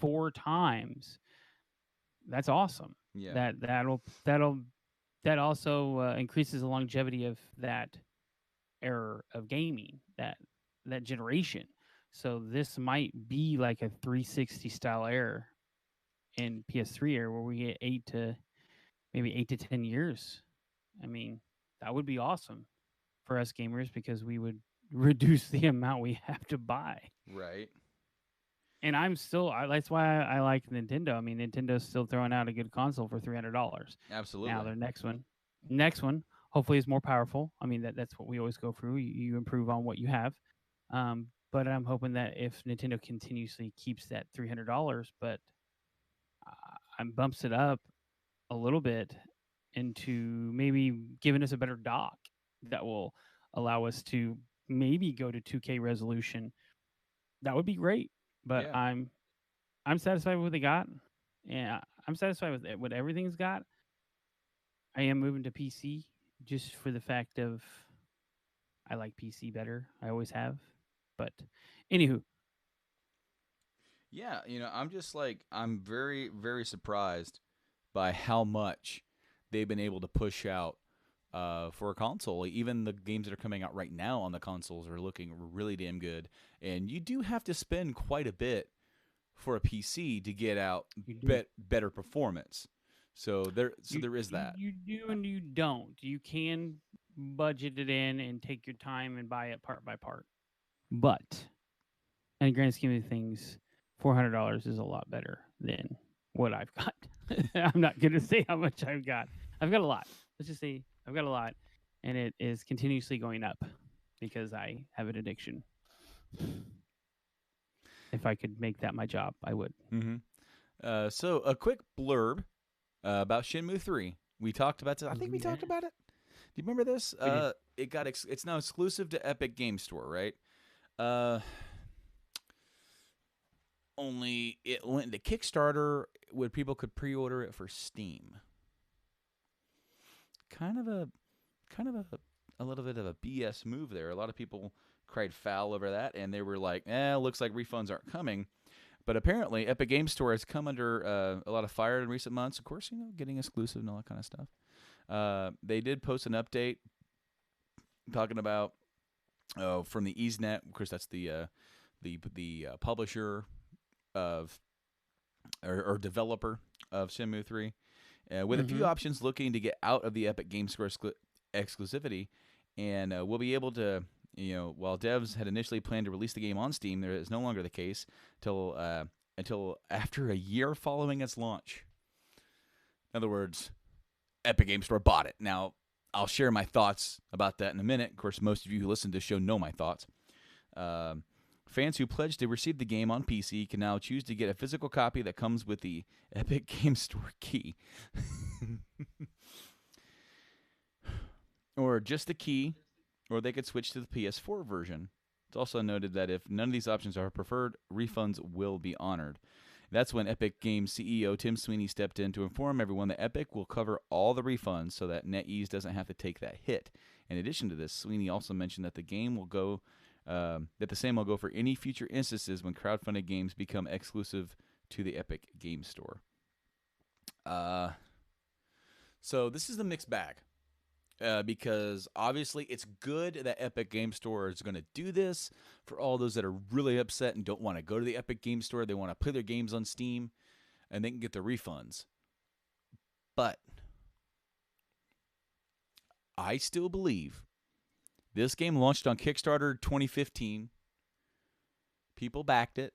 4 times, that's awesome. yeah, That also increases the longevity of that era of gaming, that generation. So this might be like a 360 style era in PS3 era where we get 8 to 10 years. I mean, that would be awesome for us gamers because we would reduce the amount we have to buy. right, And that's why I like Nintendo. I mean, Nintendo's still throwing out a good console for $300. absolutely. Now their next one, hopefully is more powerful. I mean, that's what we always go through. You improve on what you have. But I'm hoping that if Nintendo continuously keeps that $300, but bumps it up a little bit into maybe giving us a better dock that will allow us to maybe go to 2K resolution, that would be great. But Yeah, I'm satisfied with what they got. Yeah, I'm satisfied with what everything's got. I am moving to PC just for the fact of I like PC better. I always have. But anywho, yeah. I'm very, very surprised by how much they've been able to push out for a console. Even the games that are coming out right now on the consoles are looking really damn good. And you do have to spend quite a bit for a PC to get out you do. better performance. So there is that. You do and you don't. You can budget it in and take your time and buy it part by part. But in the grand scheme of things, $400 is a lot better than what I've got. I'm not going to say how much I've got. I've got a lot. Let's just say I've got a lot, and it is continuously going up because I have an addiction. If I could make that my job, I would. Mm-hmm. So a quick blurb about Shenmue 3. We talked about it. I think we talked about it. Do you remember this? It's now exclusive to Epic Game Store, right? Only it went into Kickstarter where people could pre-order it for Steam. Kind of a little bit of a BS move there. A lot of people cried foul over that, and they were like, looks like refunds aren't coming. But apparently, Epic Game Store has come under a lot of fire in recent months. Of course, getting exclusive and all that kind of stuff. They did post an update talking about from the EaseNet. Of course, that's the publisher of or developer of Shenmue 3, with a few options looking to get out of the Epic Game Store exclusivity, and we'll be able to. While devs had initially planned to release the game on Steam, there is no longer the case until after a year following its launch. In other words, Epic Game Store bought it. Now, I'll share my thoughts about that in a minute. Of course, most of you who listen to the show know my thoughts. Um, Fans who pledged to receive the game on PC can now choose to get a physical copy that comes with the Epic Game Store key. Or just the key, or they could switch to the PS4 version. It's also noted that if none of these options are preferred, refunds will be honored. That's when Epic Games CEO Tim Sweeney stepped in to inform everyone that Epic will cover all the refunds so that NetEase doesn't have to take that hit. In addition to this, Sweeney also mentioned that the game will go, that the same will go for any future instances when crowdfunded games become exclusive to the Epic Game Store. So this is the mixed bag. Because obviously it's good that Epic Game Store is going to do this for all those that are really upset and don't want to go to the Epic Game Store. They want to play their games on Steam and they can get their refunds. But I still believe this game launched on Kickstarter 2015. People backed it.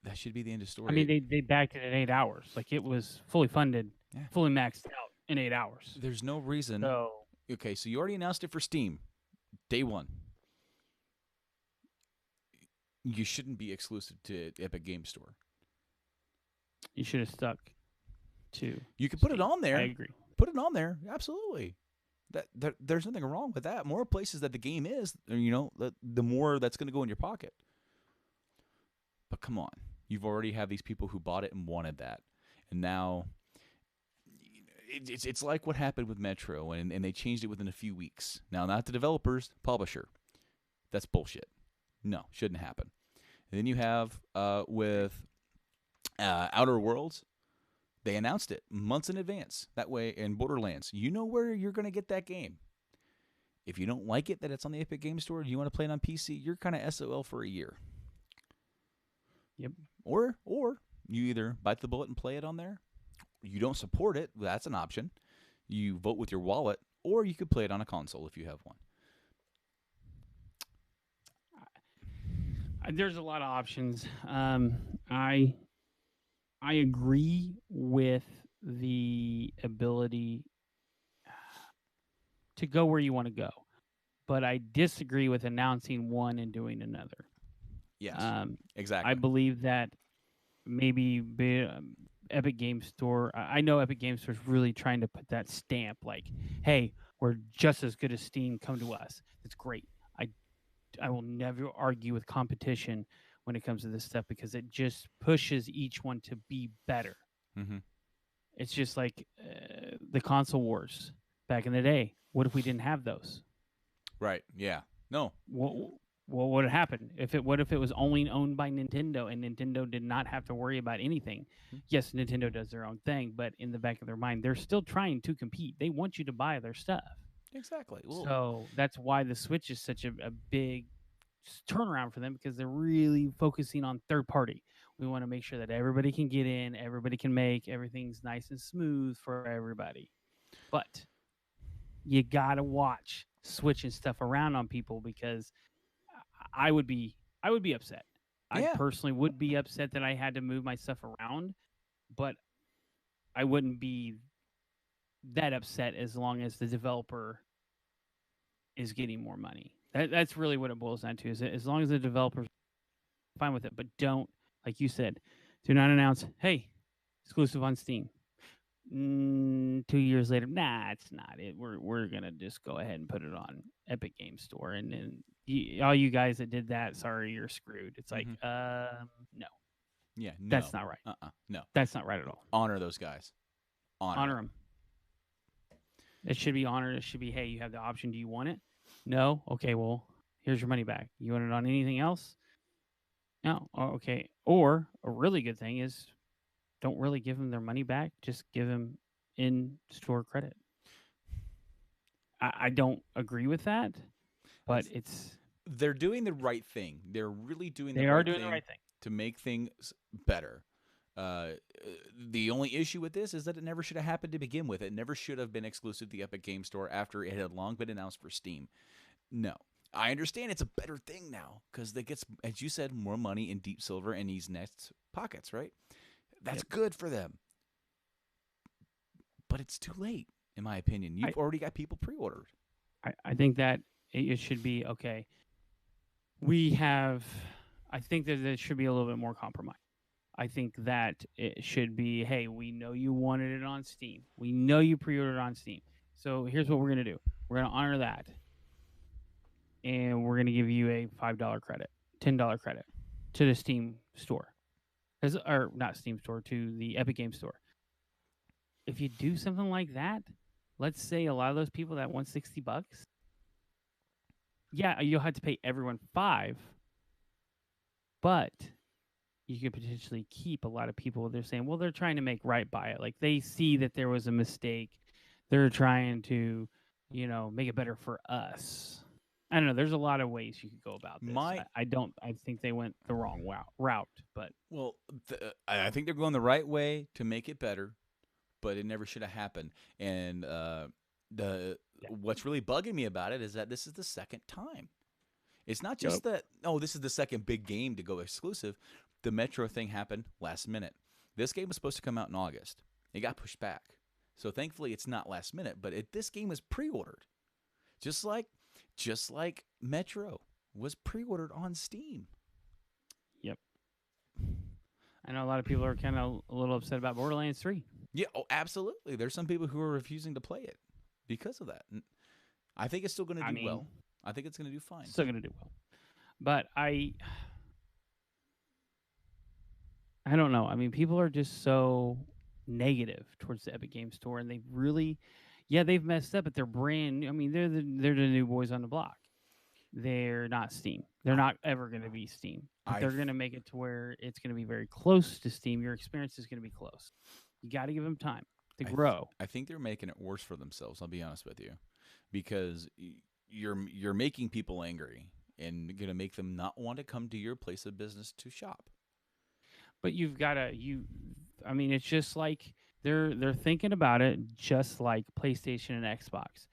That should be the end of story. I mean, they backed it in 8 hours. Like, it was fully funded, fully maxed out in 8 hours. There's no reason. So, okay, so you already announced it for Steam, day one. You shouldn't be exclusive to Epic Game Store. you should have stuck to. You can put it on there. I agree. Put it on there, absolutely. There's nothing wrong with that. More places that the game is, the more that's going to go in your pocket. But come on, you've already have these people who bought it and wanted that, and now it's like what happened with Metro, and they changed it within a few weeks. Now, not the developers, publisher. That's bullshit. No, shouldn't happen. And then you have with Outer Worlds. They announced it months in advance. That way, in Borderlands, you know where you're going to get that game. If you don't like it that it's on the Epic Game Store, you want to play it on PC, you're kind of SOL for a year. Yep. Or you either bite the bullet and play it on there. You don't support it. That's an option. You vote with your wallet, or you could play it on a console if you have one. There's a lot of options. I agree with the ability to go where you want to go, but I disagree with announcing one and doing another. Yes, exactly. I believe that maybe Epic Game Store. I know Epic Game Store is really trying to put that stamp, like, "Hey, we're just as good as Steam. Come to us." It's great. I will never argue with competition when it comes to this stuff because it just pushes each one to be better. Mm-hmm. It's just like the console wars back in the day. What if we didn't have those? Right. Yeah. No. What would happen what if it was only owned by Nintendo and Nintendo did not have to worry about anything? Mm-hmm. Yes, Nintendo does their own thing, but in the back of their mind, they're still trying to compete. They want you to buy their stuff. Exactly. So that's why the Switch is such a big turnaround for them because they're really focusing on third party. We want to make sure that everybody can get in, everybody can make, everything's nice and smooth for everybody. But you got to watch switching stuff around on people because I would be upset. Yeah. I personally would be upset that I had to move my stuff around, but I wouldn't be that upset as long as the developer is getting more money. That's really what it boils down to. Is as long as the developer's fine with it, but don't, like you said, do not announce, "Hey, exclusive on Steam." 2 years later, nah, it's not it. We're gonna just go ahead and put it on Epic Game Store, and then all you guys that did that, sorry, you're screwed. It's like, no. Yeah, no. That's not right. No. That's not right at all. Honor those guys. Honor them. It should be honored. It should be, hey, you have the option. Do you want it? No? Okay, well, here's your money back. You want it on anything else? No. Oh, okay. Or a really good thing is don't really give them their money back. Just give them in-store credit. I don't agree with that, but they're doing the right thing. They're really doing the right thing to make things better. The only issue with this is that it never should have happened to begin with. It never should have been exclusive to the Epic Game Store after it had long been announced for Steam. No. I understand it's a better thing now because it gets, as you said, more money in Deep Silver and these next pockets, right? That's good for them. But it's too late, in my opinion. You've already got people pre-ordered. I think that it should be, okay, we have. I think that there should be a little bit more compromise. I think that it should be, hey, we know you wanted it on Steam. We know you pre-ordered on Steam. So here's what we're gonna do. We're gonna honor that, and we're gonna give you a $5 credit, $10 credit to the Steam store, or not Steam store, to the Epic Game Store. If you do something like that, let's say a lot of those people that want $60, yeah, you'll have to pay everyone 5, but you could potentially keep a lot of people. They're saying, well, they're trying to make right by it. Like they see that there was a mistake. They're trying to, make it better for us. I don't know. There's a lot of ways you could go about this. I think they went the wrong route, but Well, I think they're going the right way to make it better, but it never should have happened. And what's really bugging me about it is that this is the second time. It's not just that, this is the second big game to go exclusive. The Metro thing happened last minute. This game was supposed to come out in August. It got pushed back. So thankfully it's not last minute, but this game was pre-ordered. Just like Metro was pre-ordered on Steam. Yep. I know a lot of people are kind of a little upset about Borderlands 3. Yeah, absolutely. There's some people who are refusing to play it because of that. And I think it's still going to do well. I think it's going to do fine. Still going to do well. But I don't know. I mean, people are just so negative towards the Epic Game Store, and they really, they've messed up, but they're brand new. I mean, they're the new boys on the block. They're not Steam. They're not ever going to be Steam. But they're going to make it to where it's going to be very close to Steam. Your experience is going to be close. You got to give them time to grow. I think they're making it worse for themselves. I'll be honest with you, because you're making people angry and going to make them not want to come to your place of business to shop. But you've got to I mean, it's just like they're thinking about it just like PlayStation and Xbox.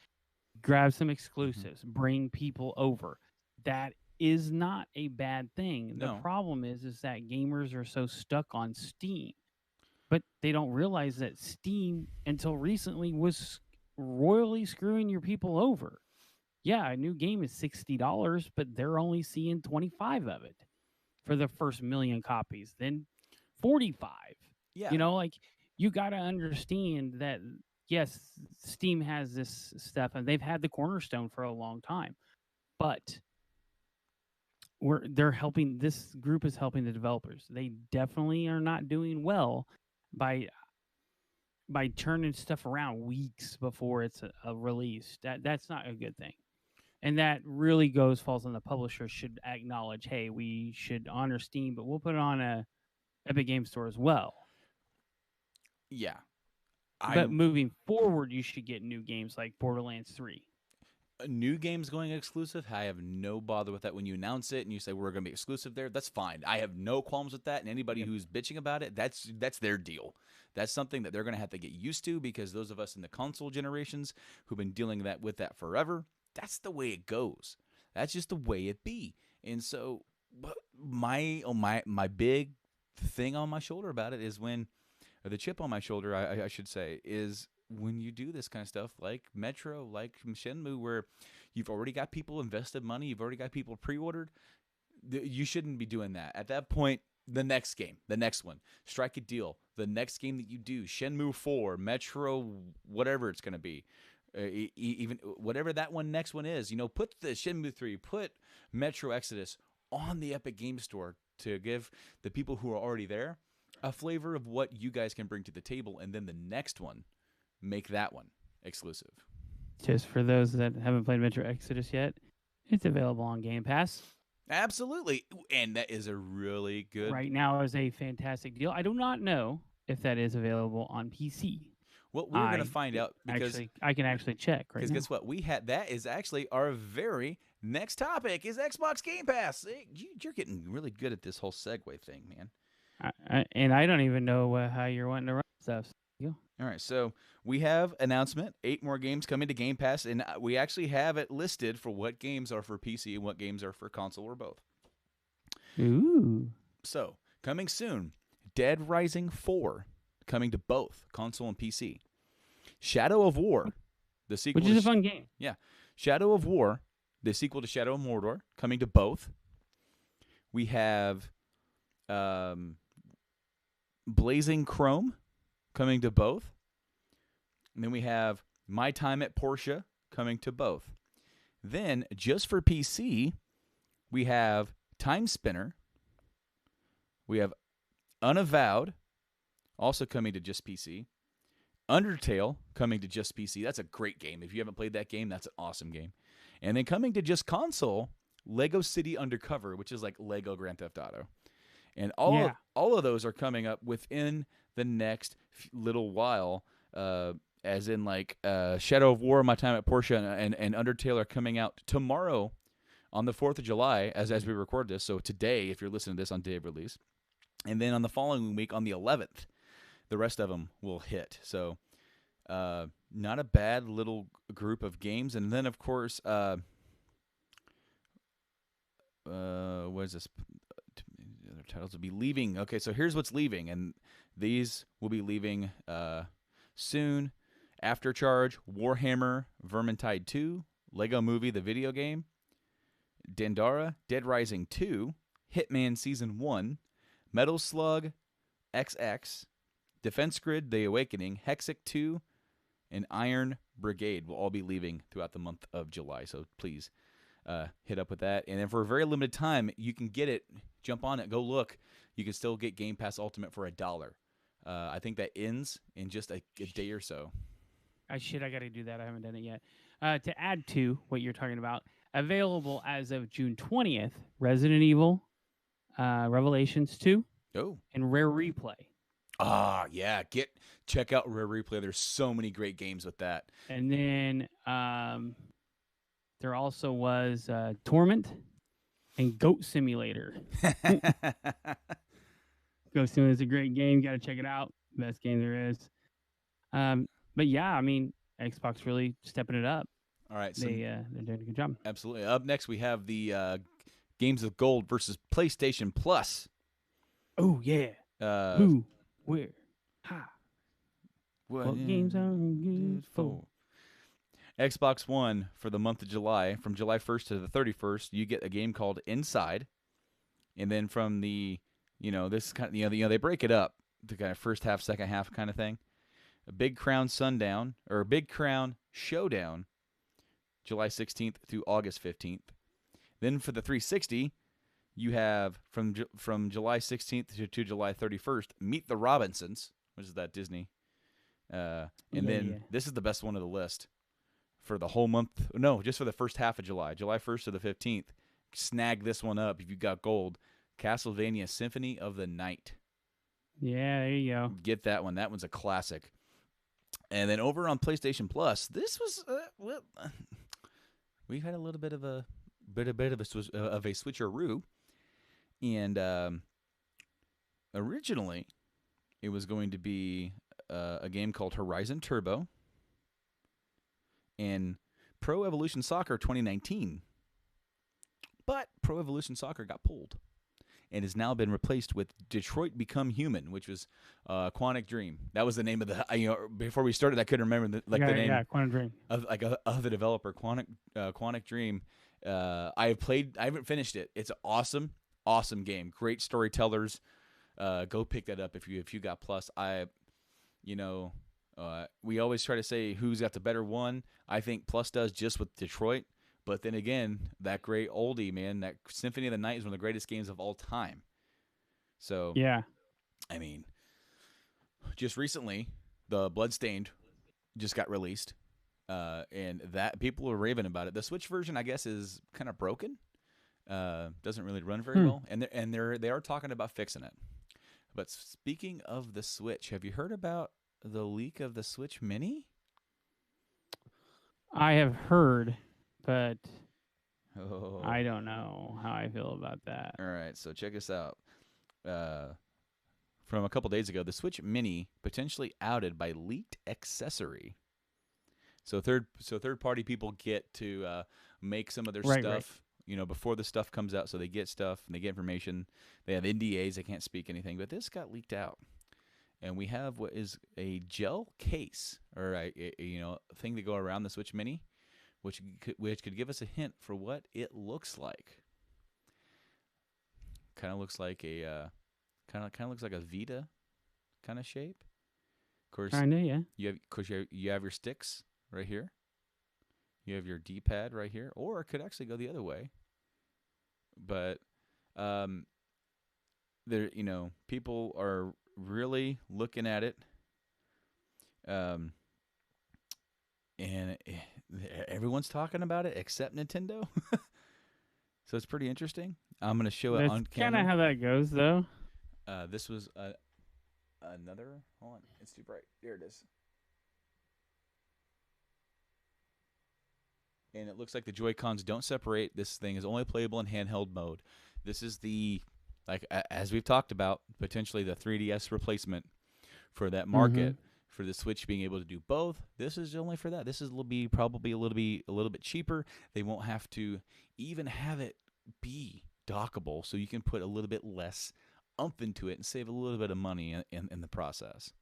Grab some exclusives, bring people over. That is not a bad thing. The problem is that gamers are so stuck on Steam, but they don't realize that Steam until recently was royally screwing your people over. Yeah, a new game is $60, but they're only seeing 25 of it for the first million copies. Then 45. Yeah. You got to understand that, yes, Steam has this stuff, and they've had the cornerstone for a long time. But they're helping. This group is helping the developers. They definitely are not doing well by turning stuff around weeks before it's a release. That's not a good thing. And that really falls on the publisher. Should acknowledge, hey, we should honor Steam, but we'll put it on a Epic Game Store as well. Yeah. But moving forward, you should get new games like Borderlands 3. New games going exclusive, I have no bother with that. When you announce it and you say we're going to be exclusive there, that's fine. I have no qualms with that. And anybody who's bitching about it, that's their deal. That's something that they're going to have to get used to, because those of us in the console generations who've been dealing with that forever, that's the way it goes. That's just the way it be. And so my big thing on my shoulder about it is when, or the chip on my shoulder, I should say, is when you do this kind of stuff like Metro, like Shenmue, where you've already got people invested money, you've already got people pre-ordered, you shouldn't be doing that. At that point, the next game, the next one, strike a deal. The next game that you do, Shenmue 4, Metro, whatever it's going to be, even whatever that next one is, put the Shenmue 3, put Metro Exodus on the Epic Game Store to give the people who are already there a flavor of what you guys can bring to the table, and then the next one, make that one exclusive. Just for those that haven't played Metro Exodus yet, it's available on Game Pass. Absolutely, and that is a really good. Right now is a fantastic deal. I do not know if that is available on PC. Well, we're going to find out, because I can actually check right now. Because guess what? That is actually our very next topic is Xbox Game Pass. You're getting really good at this whole segue thing, man. And I don't even know how you're wanting to run stuff. So all right, so we have announcement, 8 more games coming to Game Pass, and we actually have it listed for what games are for PC and what games are for console, or both. Ooh. So, coming soon, Dead Rising 4, coming to both console and PC. Shadow of War, the sequel, which is a fun game. Yeah. Shadow of War, the sequel to Shadow of Mordor, coming to both We have um, Blazing Chrome coming to both. And then we have My Time at Porsche coming to both. Then, just for PC, we have Time Spinner. We have Unavowed, also coming to just PC. Undertale coming to just PC. That's a great game. If you haven't played that game, that's an awesome game. And then coming to just console, Lego City Undercover, which is like Lego Grand Theft Auto. And all of those are coming up within the next little while. As in like Shadow of War, My Time at Porsche, and Undertale are coming out tomorrow on the 4th of July as we record this. So today, if you're listening to this on day of release. And then on the following week, on the 11th, the rest of them will hit. So not a bad little group of games. And then, of course, what is this? Other titles will be leaving. Okay, so here's what's leaving. And these will be leaving soon. Aftercharge, Warhammer, Vermintide 2, Lego Movie, the video game, Dandara, Dead Rising 2, Hitman Season 1, Metal Slug, XX, Defense Grid, The Awakening, Hexic 2, and Iron Brigade will all be leaving throughout the month of July. So please hit up with that. And then for a very limited time, you can get it. Jump on it. Go look. You can still get Game Pass Ultimate for $1. I think that ends in just a day or so. I got to do that. I haven't done it yet. To add to what you're talking about, available as of June 20th, Resident Evil, Revelations 2, and Rare Replay. Ah, yeah. Check out Rare Replay. There's so many great games with that. And then there also was Torment and Goat Simulator. Goat Simulator is a great game. You got to check it out. Best game there is. But yeah, I mean, Xbox really stepping it up. All right, so they're doing a good job. Absolutely. Up next, we have the Games of Gold versus PlayStation Plus. Oh yeah. Who? Where? Ha? What games are good for? Xbox One for the month of July, from July 1st to the 31st, you get a game called Inside, and then from the this kind of they break it up, the kind of first half, second half kind of thing. A Big Crown Sundown or Big Crown Showdown, July 16th through August 15th. Then for the 360, you have from July 16th to July 31st, Meet the Robinsons, which is that Disney. This is the best one of the list for the whole month. No, just for the first half of July, July 1st to the 15th. Snag this one up if you got gold. Castlevania Symphony of the Night. Yeah, there you go. Get that one. That one's a classic. And then over on PlayStation Plus, this was we've had a little bit of a switcheroo, and originally it was going to be a game called Horizon Turbo and Pro Evolution Soccer 2019, but Pro Evolution Soccer got pulled and has now been replaced with Detroit Become Human, which was Quantic Dream. That was the name of the. Before we started, I couldn't remember the name. Yeah, Quantic Dream. Of the developer, Quantic Dream. I haven't finished it. It's an awesome game. Great storytellers. Go pick that up if you got Plus. We always try to say who's got the better one. I think Plus does, just with Detroit. But then again, that great oldie, man, that Symphony of the Night is one of the greatest games of all time. So, yeah. I mean, just recently, the Bloodstained just got released, and that people are raving about it. The Switch version, I guess, is kind of broken. Doesn't really run very well, and they are talking about fixing it. But speaking of the Switch, have you heard about the leak of the Switch Mini? I have heard. But I don't know how I feel about that. All right, so check this out. From a couple days ago, the Switch Mini potentially outed by leaked accessory. So third party people get to make some of their stuff, before the stuff comes out. So they get stuff and they get information. They have NDAs. They can't speak anything. But this got leaked out, and we have what is a gel case or a thing to go around the Switch Mini, which could give us a hint for what it looks like. Kind of looks like a kind of looks like a Vita kind of shape. Of course, Kinda, yeah. you have your sticks right here. You have your D-pad right here, or it could actually go the other way. But um, there, people are really looking at it, um, and everyone's talking about it except Nintendo. So it's pretty interesting. I'm gonna show it That's on kind of camera. how that goes, though. This was another. Hold on, it's too bright. There it is. And it looks like the Joy Cons don't separate. This thing is only playable in handheld mode. This is as we've talked about, potentially the 3DS replacement for that Mm-hmm. market. For the Switch being able to do both, this is only for that. This will be probably a little bit cheaper. They won't have to even have it be dockable, so you can put a little bit less umph into it and save a little bit of money in the process.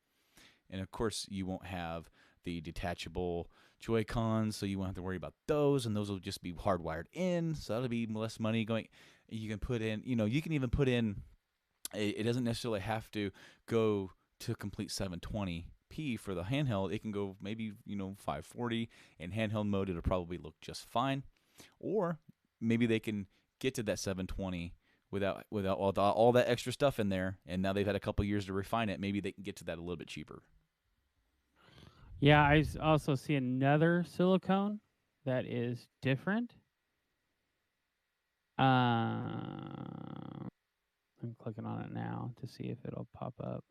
And of course, you won't have the detachable Joy Cons, so you won't have to worry about those, and those will just be hardwired in, so that'll be less money going. You can put in, you can even put in. It doesn't necessarily have to go to complete 720p for the handheld. It can go maybe 540 in handheld mode. It'll probably look just fine, or maybe they can get to that 720 without all that extra stuff in there. And now they've had a couple years to refine it. Maybe they can get to that a little bit cheaper. Yeah, also see another silicone that is different. I'm clicking on it now to see if it'll pop up.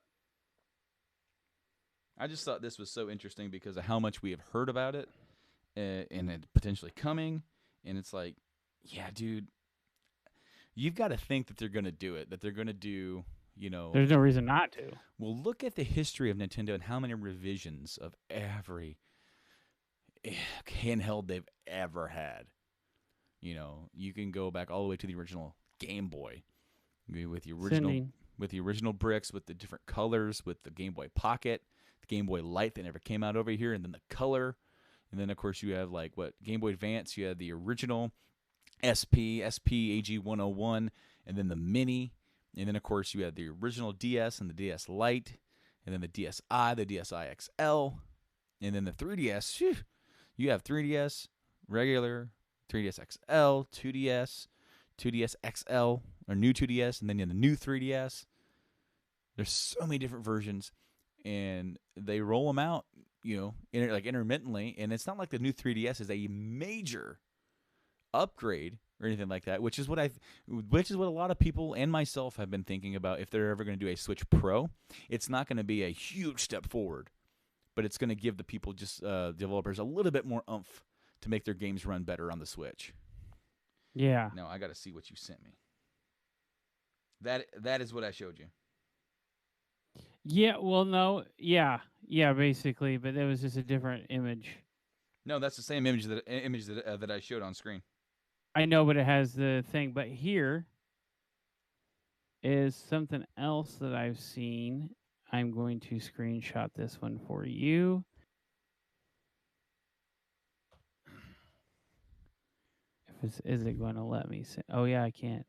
I just thought this was so interesting because of how much we have heard about it, and it potentially coming. And it's like, yeah, dude, you've got to think that they're going to do it, that they're going to do, There's no reason not to. well, look at the history of Nintendo and how many revisions of every handheld they've ever had. You can go back all the way to the original Game Boy with the original Sending. with the original bricks, with the different colors, with the Game Boy Pocket, the Game Boy Light that never came out over here, and then the color. And then of course you have Game Boy Advance. You had the original SP AG 101, and then the Mini, and then of course you had the original DS and the DS Lite, and then the DSi, the DSi XL, and then the 3DS. Phew, you have 3DS regular, 3DS XL, 2DS, 2DS XL, or new 2DS, and then you have the new 3DS. There's so many different versions, and they roll them out, intermittently. And it's not like the new 3DS is a major upgrade or anything like that, which is what a lot of people and myself have been thinking about. If they're ever going to do a Switch Pro, it's not going to be a huge step forward, but it's going to give the people, just developers, a little bit more oomph to make their games run better on the Switch. Yeah. Now I got to see what you sent me. That is what I showed you. Yeah, well, no. Yeah, basically, but it was just a different image. No, that's the same image that I showed on screen. I know, but it has the thing. But here is something else that I've seen. I'm going to screenshot this one for you. Is it going to let me say? Oh yeah, I can't.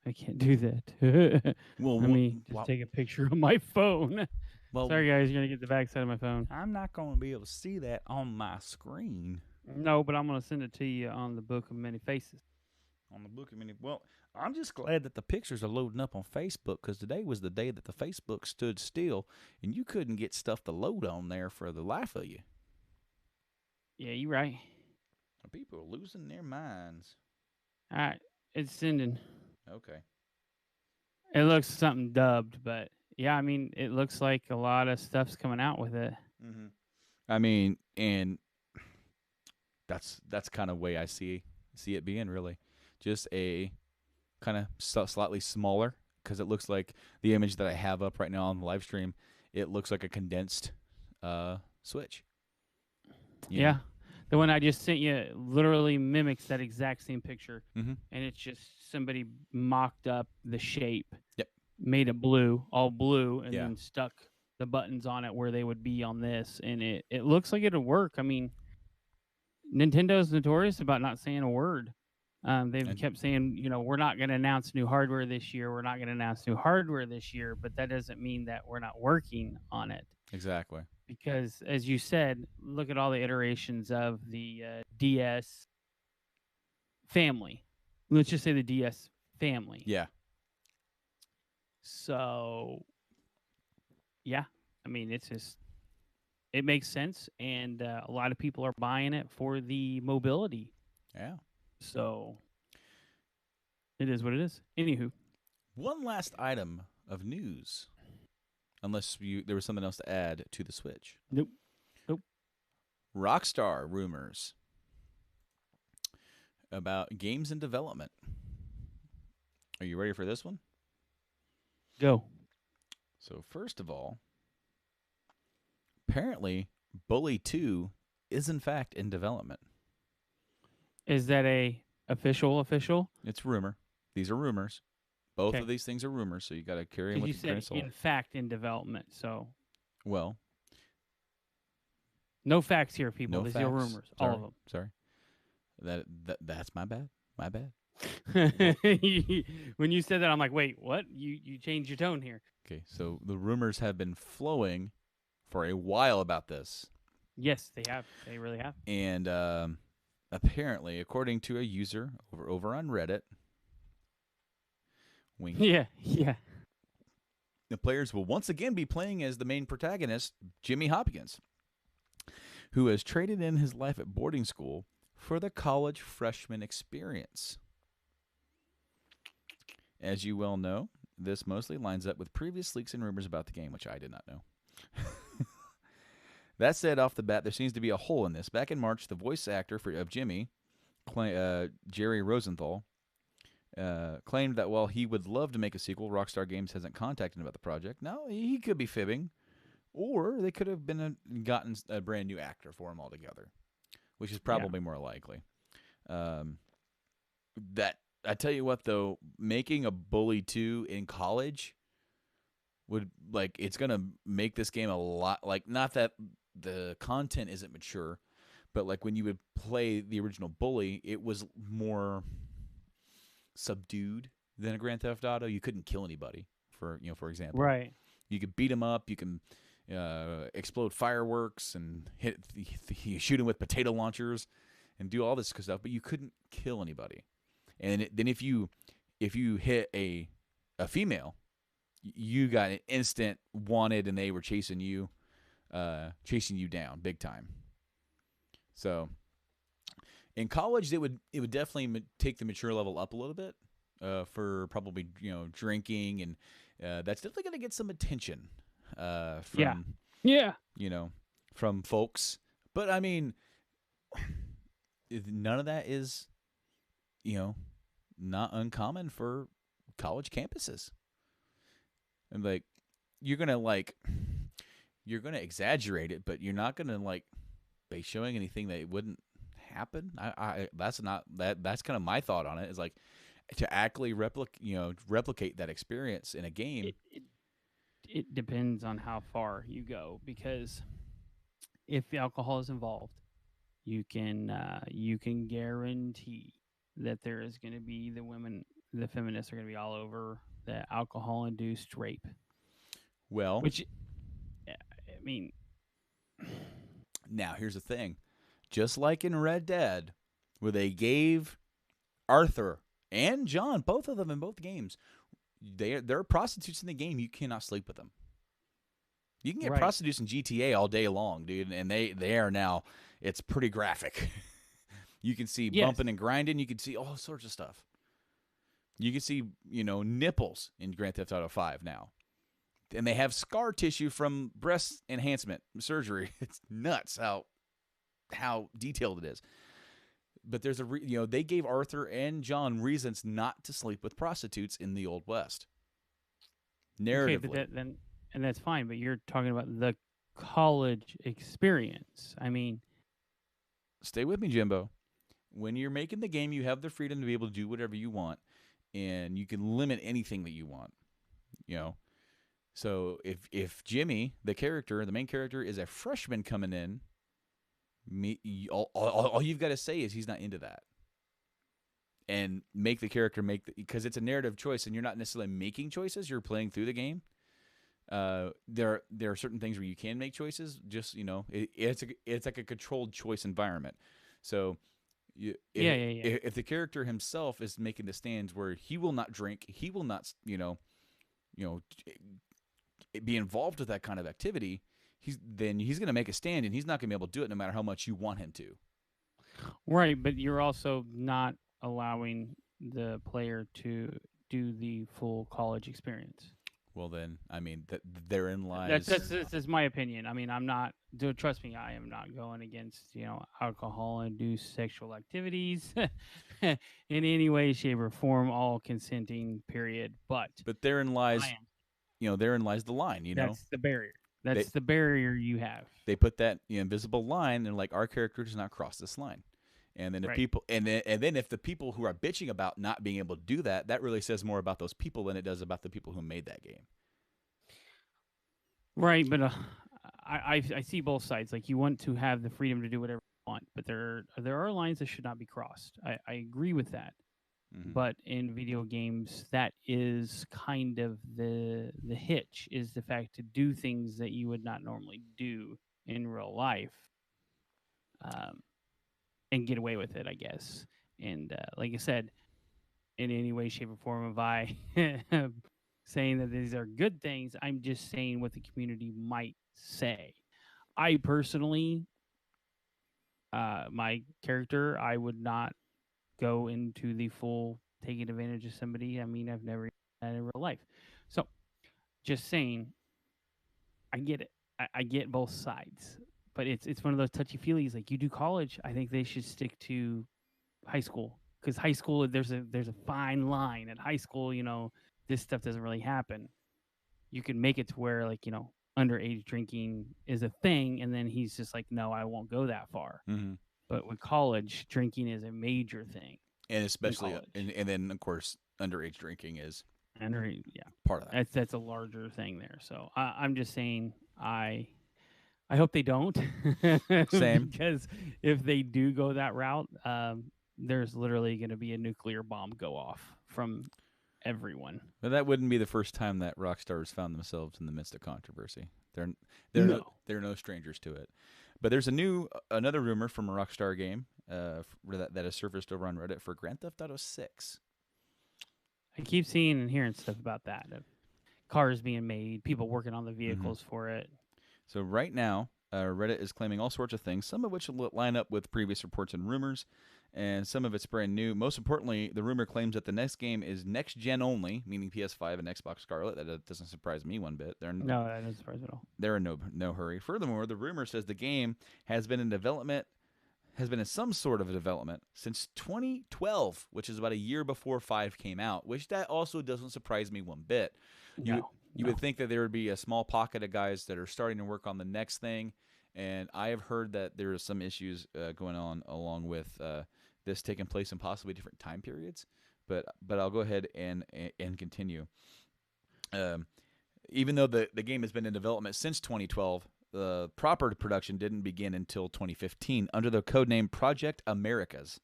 I can't do that. Well, let me just take a picture on my phone. Well, sorry guys, you're gonna get the backside of my phone. I'm not going to be able to see that on my screen. No, but I'm gonna send it to you on the Book of Many Faces. On the Book of Many. Well, I'm just glad that the pictures are loading up on Facebook, because today was the day that the Facebook stood still, and you couldn't get stuff to load on there for the life of you. Yeah, you're right. People are losing their minds. All right, it's sending. Okay. It looks something dubbed, but yeah, I mean, it looks like a lot of stuff's coming out with it. Mm-hmm. I mean, and that's kind of way I see it being, really, just a kind of slightly smaller, because it looks like the image that I have up right now on the live stream, it looks like a condensed Switch. Yeah. The one I just sent you literally mimics that exact same picture. Mm-hmm. And it's just somebody mocked up the shape. Yep. Made it blue, all blue, and then stuck the buttons on it where they would be on this. And it looks like it'll work. I mean, Nintendo's notorious about not saying a word. They've And kept saying, we're not going to announce new hardware this year. We're not going to announce new hardware this year, but that doesn't mean that we're not working on it. exactly. Because, as you said, look at all the iterations of the DS family. Let's just say the DS family. Yeah. So, yeah, I mean, it makes sense, and a lot of people are buying it for the mobility. Yeah. So, it is what it is. Anywho, One last item of news, unless there was something else to add to the Switch. nope. Rockstar rumors about games in development. Are you ready for this one? Go. So first of all, apparently Bully 2 is in fact in development. Is that a official? It's rumor. These are rumors. Both Okay. of these things are rumors, so you got to carry them Because you with a grain said, of salt. in fact, in development. So, Well, no facts here, people. no These facts. are rumors. Sorry. All of them. Sorry. That's my bad. My bad. When you said that, I'm like, wait, what? You changed your tone here. Okay, so the rumors have been flowing for a while about this. Yes, they have. They really have. And apparently, according to a user over on Reddit, wink, Yeah. the players will once again be playing as the main protagonist, Jimmy Hopkins, who has traded in his life at boarding school for the college freshman experience. As you well know, this mostly lines up with previous leaks and rumors about the game, which I did not know. That said, off the bat, there seems to be a hole in this. Back in March, the voice actor of Jimmy, Jerry Rosenthal, claimed that while he would love to make a sequel, Rockstar Games hasn't contacted him about the project. Now, he could be fibbing, or they could have gotten a brand new actor for him altogether, which is probably more likely. That I tell you what, though, making a Bully 2 in college would, it's going to make this game a lot, not that the content isn't mature, but when you would play the original Bully, it was more subdued than a Grand Theft Auto. You couldn't kill anybody, for example. Right. You could beat them up. You can explode fireworks and shoot them with potato launchers and do all this stuff, but you couldn't kill anybody. And then if you hit a female, you got an instant wanted, and they were chasing you down big time. So in college, it would definitely take the mature level up a little bit for probably drinking, and that's definitely going to get some attention from from folks. But I mean, none of that is not uncommon for college campuses. And you're gonna exaggerate it, but you're not gonna be showing anything that wouldn't happen. That's kind of my thought on it, is to actually replicate that experience in a game. It depends on how far you go, because if alcohol is involved, you can guarantee that there is going to be the feminists are going to be all over the alcohol-induced rape. Well, which, I mean, now here's the thing. Just like in Red Dead, where they gave Arthur and John, both of them in both games, there are prostitutes in the game. You cannot sleep with them. You can get prostitutes in GTA all day long, dude, and they are now, it's pretty graphic. You can see bumping and grinding. You can see all sorts of stuff. You can see, nipples in Grand Theft Auto 5 now. And they have scar tissue from breast enhancement surgery. It's nuts how detailed it is. But there's they gave Arthur and John reasons not to sleep with prostitutes in the Old West. Narratively. Okay, but and that's fine, but you're talking about the college experience. I mean, stay with me, Jimbo. When you're making the game, you have the freedom to be able to do whatever you want, and you can limit anything that you want. So if Jimmy, the main character, is a freshman coming in, all you've got to say is he's not into that. and make the character because it's a narrative choice, and you're not necessarily making choices. You're playing through the game. There are certain things where you can make choices. Just it's like a controlled choice environment. So if the character himself is making the stands where he will not drink, he will not be involved with that kind of activity, he's going to make a stand, and he's not going to be able to do it no matter how much you want him to. Right, but you're also not allowing the player to do the full college experience. Well, then, I mean, therein lies. That's my opinion. I mean, I'm not. Trust me, I am not going against alcohol-induced sexual activities in any way, shape, or form. All consenting. Period. But therein lies, therein lies the line. That's the barrier. That's the barrier you have. They put that invisible line, and like, our character does not cross this line. And then if people, and then if the people who are bitching about not being able to do that, that really says more about those people than it does about the people who made that game. Right, but I see both sides. Like, you want to have the freedom to do whatever you want, but there are lines that should not be crossed. I agree with that. Mm-hmm. But in video games, that is kind of the hitch, is the fact to do things that you would not normally do in real life. And get away with it, I guess. And like I said, in any way, shape, or form, if I saying that these are good things, I'm just saying what the community might say. I personally, my character, I would not go into the full taking advantage of somebody. I mean, I've never done that in real life. So, just saying, I get it. I get both sides. But it's one of those touchy-feelies. Like, you do college, I think they should stick to high school. Because high school, there's a fine line. At high school, this stuff doesn't really happen. You can make it to where, like, underage drinking is a thing, and then he's just like, no, I won't go that far. Mm-hmm. But with college, drinking is a major thing. And especially, and then, of course, underage drinking is part of that. That's a larger thing there. So I'm just saying, I hope they don't. Same. Because if they do go that route, there's literally going to be a nuclear bomb go off from everyone. But that wouldn't be the first time that Rockstar has found themselves in the midst of controversy. They're no strangers to it. But there's another rumor from a Rockstar game that has surfaced over on Reddit for Grand Theft Auto 6. I keep seeing and hearing stuff about that. Cars being made, people working on the vehicles for it. So right now, Reddit is claiming all sorts of things, some of which line up with previous reports and rumors, and some of it's brand new. Most importantly, the rumor claims that the next game is next-gen only, meaning PS5 and Xbox Scarlet. That doesn't surprise me one bit. No, that doesn't surprise me at all. They're in no hurry. Furthermore, the rumor says the game has been in some sort of development since 2012, which is about a year before 5 came out, which that also doesn't surprise me one bit. You would think that there would be a small pocket of guys that are starting to work on the next thing, and I have heard that there are some issues going on along with this taking place in possibly different time periods. But I'll go ahead and continue. Even though the game has been in development since 2012, the proper production didn't begin until 2015 under the codename Project Americas.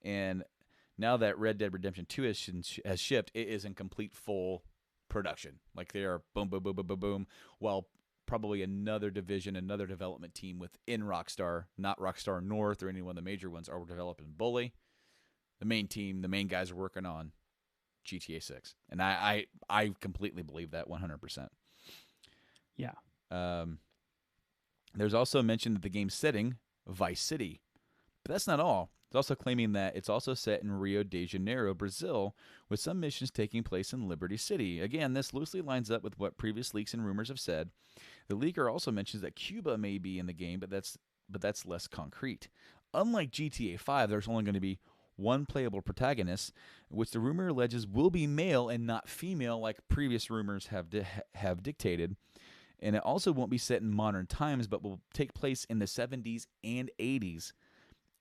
And now that Red Dead Redemption 2 has shipped, it is in complete full production. Like, they are boom, boom, boom, boom, boom, boom, while probably another division, another development team within Rockstar, not Rockstar North or any one of the major ones, are developing Bully. The main team, the main guys are working on GTA 6. And I completely believe that 100%. Yeah. There's also mention that the game's setting, Vice City. But that's not all. It's also claiming that it's also set in Rio de Janeiro, Brazil, with some missions taking place in Liberty City. Again, this loosely lines up with what previous leaks and rumors have said. The leaker also mentions that Cuba may be in the game, but that's less concrete. Unlike GTA 5, there's only going to be one playable protagonist, which the rumor alleges will be male and not female, like previous rumors have dictated. And it also won't be set in modern times, but will take place in the 70s and 80s.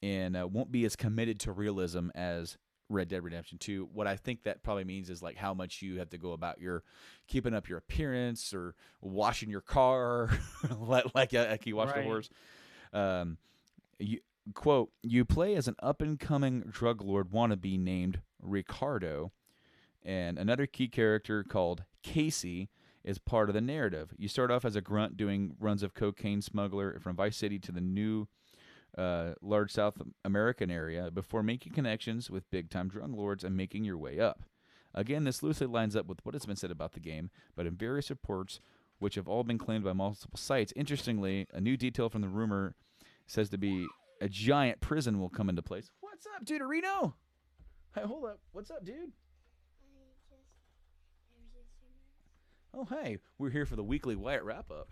And won't be as committed to realism as Red Dead Redemption 2. What I think that probably means is like how much you have to go about your keeping up your appearance or washing your car, like you wash the horse. quote, you play as an up-and-coming drug lord wannabe named Ricardo, and another key character called Casey is part of the narrative. You start off as a grunt doing runs of cocaine smuggler from Vice City to the new large South American area before making connections with big-time drug lords and making your way up. Again, this loosely lines up with what has been said about the game, but in various reports, which have all been claimed by multiple sites. Interestingly, a new detail from the rumor says to be a giant prison will come into place. What's up, dude, Reno? Hey, hold up. What's up, dude? Oh, hey. We're here for the weekly Wyatt wrap-up.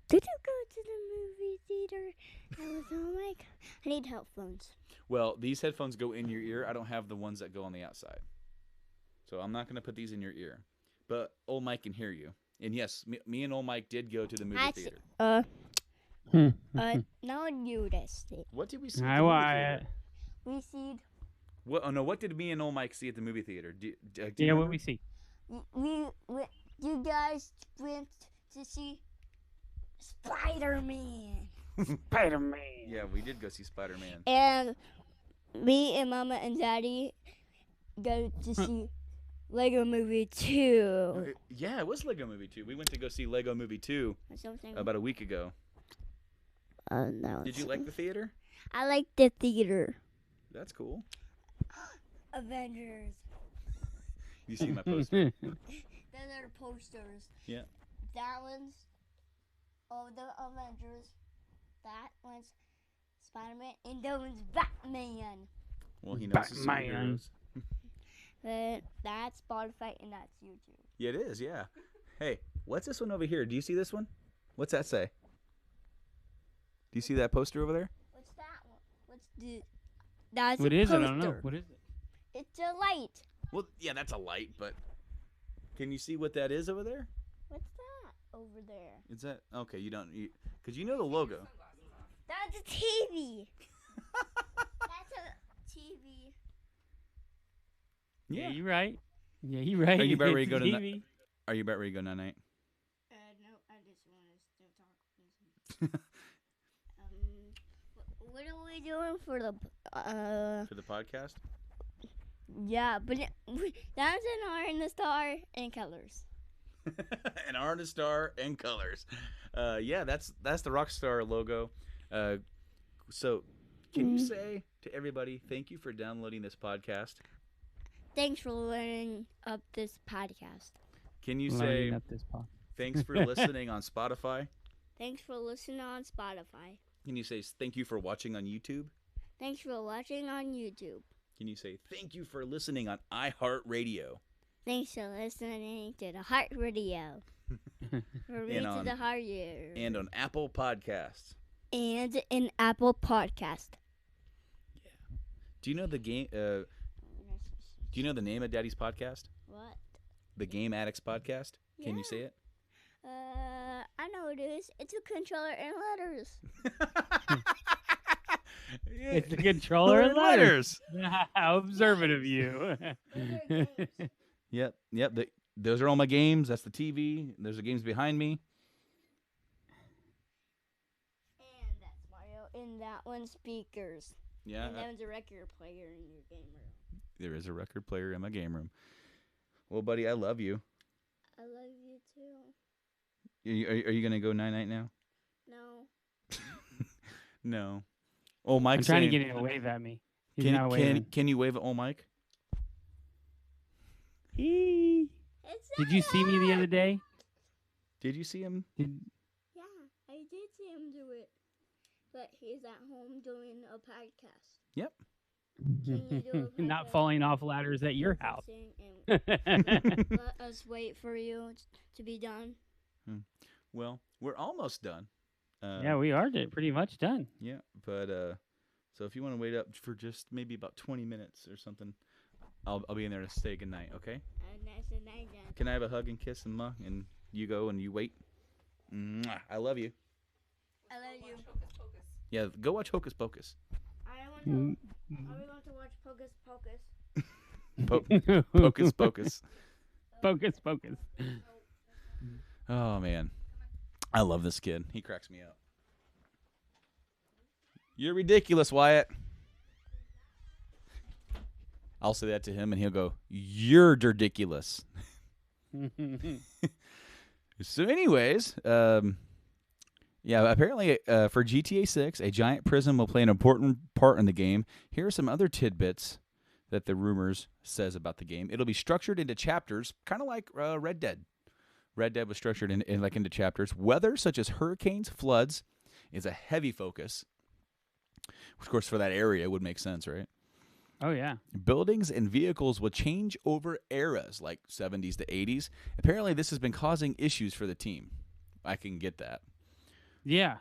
Did you go to the movie theater? I was like, I need headphones. Well, these headphones go in your ear. I don't have the ones that go on the outside. So I'm not going to put these in your ear. But old Mike can hear you. And yes, me and old Mike did go to the movie theater. Now you just it. What did we see? Hi, Wyatt. We see. What? Oh no! What did me and old Mike see at the movie theater? Do Yeah, you what we see? You guys went to see Spider-Man. Spider-Man. Yeah, we did go see Spider-Man. And me and Mama and Daddy go to see Lego Movie 2. Yeah, it was Lego Movie 2. We went to go see Lego Movie 2 about a week ago. No. Did you like the theater? I like the theater. That's cool. Avengers. You see my poster? Those are posters. Yeah. That one's all the Avengers. That one's Spider-Man. And that one's Batman. Well, he knows his Batman. superheroes. That's Spotify and that's YouTube. Yeah, it is, yeah. Hey, what's this one over here? Do you see this one? What's that say? Do you see that poster over there? What's that one? What's the... That's What a is it? poster. I don't know. What is it? It's a light. Well, yeah, that's a light, but can you see what that is over there? What's that over there? Is that okay? You don't, because you know the logo. That's a TV. That's a TV. Yeah, you're right. Yeah, you're right. Are you about ready It's to go a to TV. Are you about ready to go night? No, I just want to still talk. What are we doing for the For the podcast? Yeah, but that's an R and a star and colors. An artist star and colors. Yeah, that's the Rockstar logo. So, can you say to everybody, thank you for downloading this podcast? Thanks for loading up this podcast. Can you Lining say up this pod. thanks for listening on Spotify? Thanks for listening on Spotify. Can you say thank you for watching on YouTube? Thanks for watching on YouTube. Can you say thank you for listening on iHeartRadio? Thanks for listening to the Heart Radio. For me And to on- the Heart Radio. And on Apple Podcasts. And an Apple Podcast. Do you know the game? Do you know the name of Daddy's podcast? What? The Game Addicts Podcast. Can you Yeah. say it? I know it is. It's a controller and letters. It's the controller and letters. How observant of you. Yep. Those are all my games. That's the TV. There's the games behind me. And that's Mario. And that one's speakers. Yeah. And that one's a record player in your game room. There is a record player in my game room. Well, buddy, I love you. I love you too. Are you gonna go night now? No. No. Oh, Mike. I'm trying to get him to wave at me. He's not waving. Can you wave at old Mike? Did It's you see me the other day? Did you see him? Yeah, I did see him do it. But he's at home doing a podcast. Yep. Can you do a Not podcast falling off ladders at your house. and let us wait for you to be done. Well, we're almost done. Yeah, we are pretty much done. Yeah, but so if you want to wait up for just maybe about 20 minutes or something, I'll be in there to say goodnight, okay? And that's a night then. Can I have a hug and kiss and and you go and you wait? Mwah. I love you. I love you. Yeah, go watch Hocus Pocus. I want to. Are we going to watch Pocus Pocus? Pocus Pocus. Focus, focus. Oh man, I love this kid. He cracks me up. You're ridiculous, Wyatt. I'll say that to him, and he'll go, "You're ridiculous." So, anyways, yeah, apparently for GTA 6, a giant prison will play an important part in the game. Here are some other tidbits that the rumors says about the game. It'll be structured into chapters, kind of like Red Dead. Red Dead was structured into chapters. Weather, such as hurricanes, floods, is a heavy focus. Of course, for that area, it would make sense, right? Oh, yeah. Buildings and vehicles will change over eras, like 70s to 80s. Apparently, this has been causing issues for the team. I can get that. Yeah.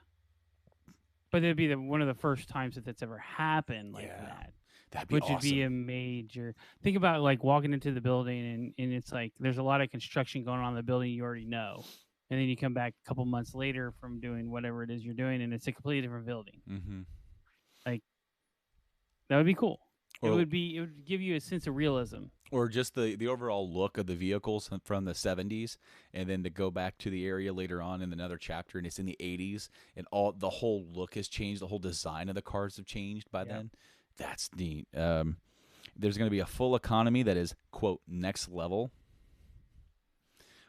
But it'd be one of the first times that that's ever happened like that. That'd be Which awesome. would be a major... Think about, like, walking into the building, and it's like there's a lot of construction going on in the building you already know. And then you come back a couple months later from doing whatever it is you're doing, and it's a completely different building. Mm-hmm. Like, that would be cool. Or, it would give you a sense of realism. Or just the overall look of the vehicles from the 70s, and then to go back to the area later on in another chapter, and it's in the 80s, and the whole look has changed. The whole design of the cars have changed by then. That's neat. There's going to be a full economy that is, quote, next level.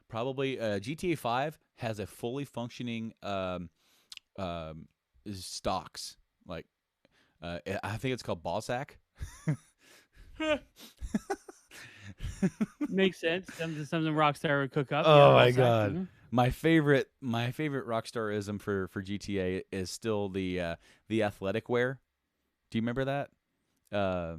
Probably GTA 5 has a fully functioning stocks. Like, I think it's called Ballsack. Makes sense. Something Rockstar would cook up. Oh my god! Mm-hmm. My favorite Rockstarism for GTA is still the athletic wear. Do you remember that? I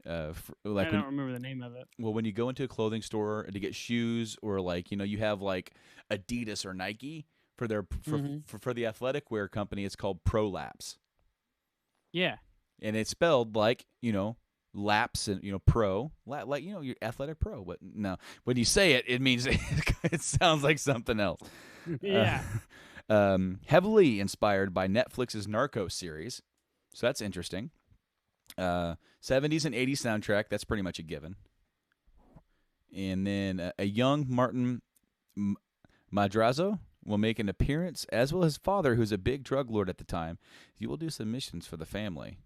don't remember the name of it. Well, when you go into a clothing store to get shoes, or like you have like Adidas or Nike for their for the athletic wear company, it's called Pro Laps. Yeah, and it's spelled like laps and pro like your athletic pro, but no, when you say it, it means it sounds like something else. Yeah. Heavily inspired by Netflix's Narcos series, so that's interesting. 70s and 80s soundtrack, that's pretty much a given. And then a young Martin Madrazo will make an appearance, as will his father, who's a big drug lord at the time. He will do some missions for the family.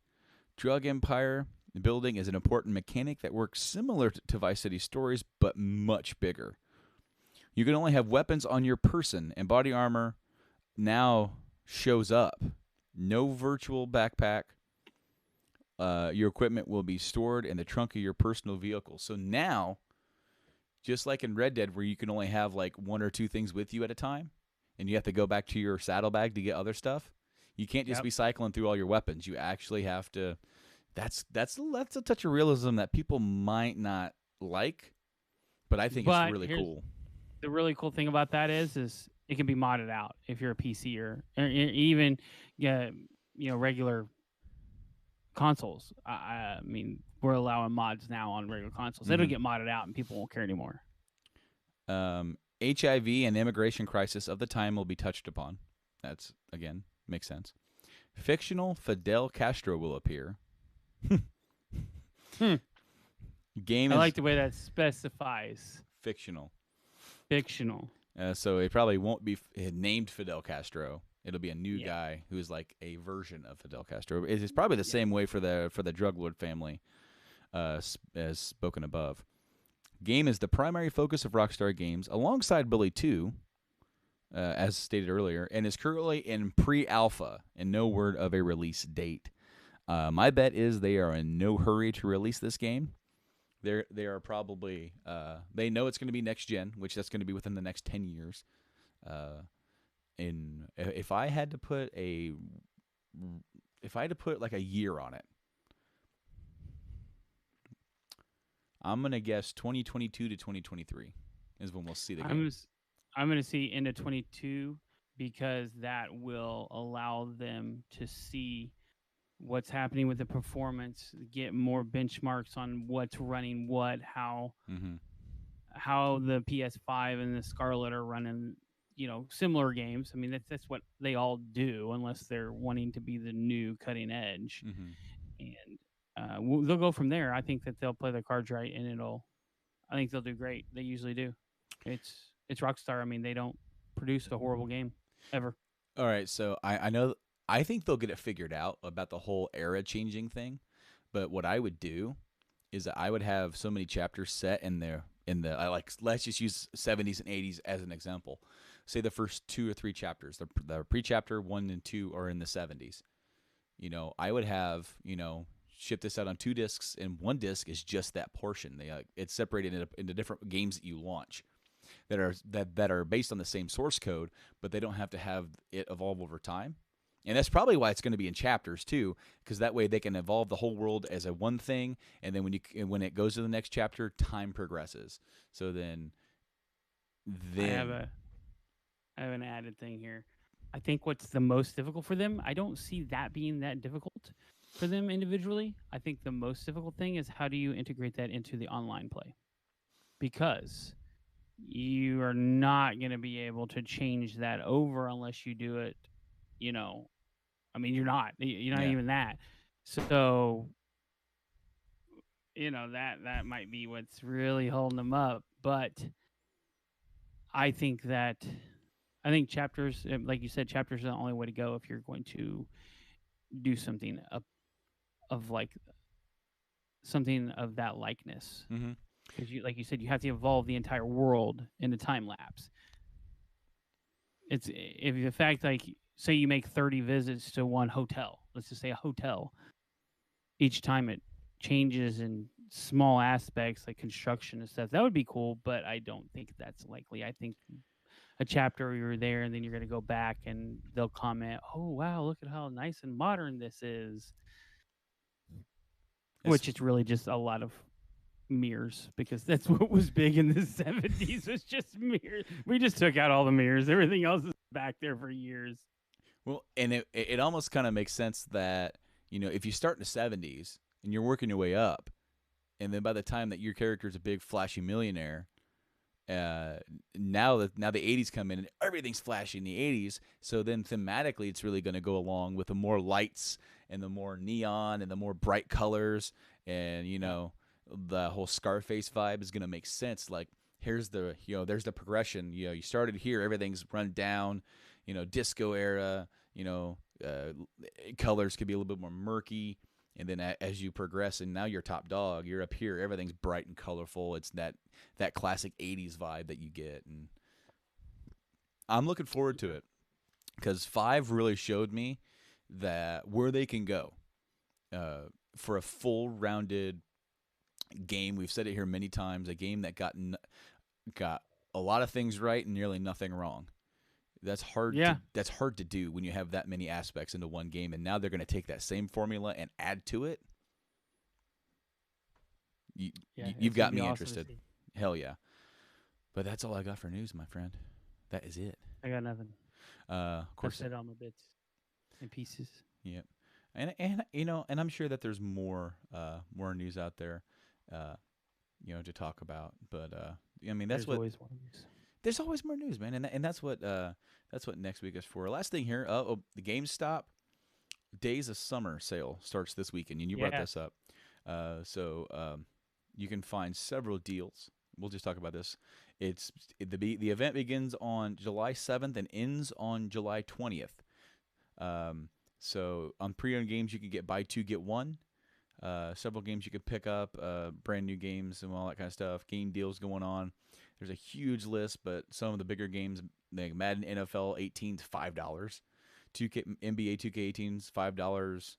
Drug empire building is an important mechanic that works similar to Vice City Stories, but much bigger. You can only have weapons on your person, and body armor now shows up. No virtual backpack. Your equipment will be stored in the trunk of your personal vehicle. So now, just like in Red Dead, where you can only have like one or two things with you at a time, and you have to go back to your saddlebag to get other stuff, you can't just be cycling through all your weapons. You actually have to... That's a touch of realism that people might not like, but I think it's really cool. The really cool thing about that is it can be modded out if you're a PC or even regular consoles. I mean, we're allowing mods now on regular consoles. It'll get modded out and people won't care anymore. HIV and immigration crisis of the time will be touched upon. That's, again, makes sense. Fictional Fidel Castro will appear. Game. I like the way that specifies fictional. So it probably won't be named Fidel Castro. It'll be a new guy who is like a version of Fidel Castro. It's probably the same way for the drug lord family, as spoken above. Game is the primary focus of Rockstar Games, alongside Bully 2, as stated earlier, and is currently in pre-alpha and no word of a release date. My bet is they are in no hurry to release this game. They are probably they know it's going to be next gen, which that's going to be within the next 10 years. If I had to put like a year on it, I'm going to guess 2022 to 2023 is when we'll see the game. I'm going to see end of 22 because that will allow them to see what's happening with the performance, get more benchmarks on what's running how the PS5 and the Scarlet are running, similar games. I mean, that's what they all do, unless they're wanting to be the new cutting edge. And they'll go from there. I think that they'll play their cards right, and I think they'll do great. They usually do. It's Rockstar. I mean, they don't produce a horrible game ever. All right, so I know I think they'll get it figured out about the whole era changing thing. But what I would do is that I would have so many chapters set in there in the I like let's just use 70s and 80s as an example. Say the first 2 or 3 chapters, the pre-chapter 1 and 2 are in the 70s. I would have, ship this out on 2 discs, and 1 disc is just that portion. It's separated into different games that you launch that are based on the same source code, but they don't have to have it evolve over time. And that's probably why it's going to be in chapters too, because that way they can evolve the whole world as a one thing, and then when it goes to the next chapter, time progresses. So then I have an added thing here. I think what's the most difficult for them, I don't see that being that difficult for them individually. I think the most difficult thing is how do you integrate that into the online play? Because you are not going to be able to change that over unless you do it, I mean, you're not Yeah. even that. So, that might be what's really holding them up. But I think chapters, like you said, chapters are the only way to go if you're going to do something something of that likeness. Mm-hmm. Because like you said, you have to evolve the entire world in a time lapse. It's if the fact, like, say you make 30 visits to one hotel. Let's just say a hotel. Each time it changes in small aspects like construction and stuff. That would be cool, but I don't think that's likely. I think a chapter you're there and then you're going to go back and they'll comment, "Oh wow, look at how nice and modern this is." Which is really just a lot of mirrors, because that's what was big in the 70s, was just mirrors. We just took out all the mirrors. Everything else is back there for years. Well, and it almost kind of makes sense that, if you start in the 70s and you're working your way up, and then by the time that your character is a big flashy millionaire, now the 80s come in and everything's flashy in the 80s. So then thematically it's really going to go along with the more lights and the more neon and the more bright colors, and the whole Scarface vibe is going to make sense. Like, here's the there's the progression. You started here, everything's run down, disco era, colors could be a little bit more murky. And then as you progress, and now you're top dog, you're up here, everything's bright and colorful. It's that classic 80s vibe that you get. And I'm looking forward to it, because 5 really showed me that where they can go for a full-rounded game. We've said it here many times, a game that got a lot of things right and nearly nothing wrong. That's hard. Yeah. That's hard to do when you have that many aspects into one game, and now they're going to take that same formula and add to it. You've got me interested. Hell yeah! But that's all I got for news, my friend. That is it. I got nothing. Of course, I said all my bits and pieces. Yep. And I'm sure that there's more news out there, to talk about. But I mean, that's There's what. Always more news. There's always more news, man, and that's what next week is for. Last thing here, the GameStop Days of Summer sale starts this weekend, and you brought this up. So you can find several deals. We'll just talk about this. The event begins on July 7th and ends on July 20th. So on pre-owned games, you can get buy 2 get 1. Several games you can pick up, brand new games and all that kind of stuff. Game deals going on. There's a huge list, but some of the bigger games, like Madden NFL 18's $5, NBA 2K18's $5,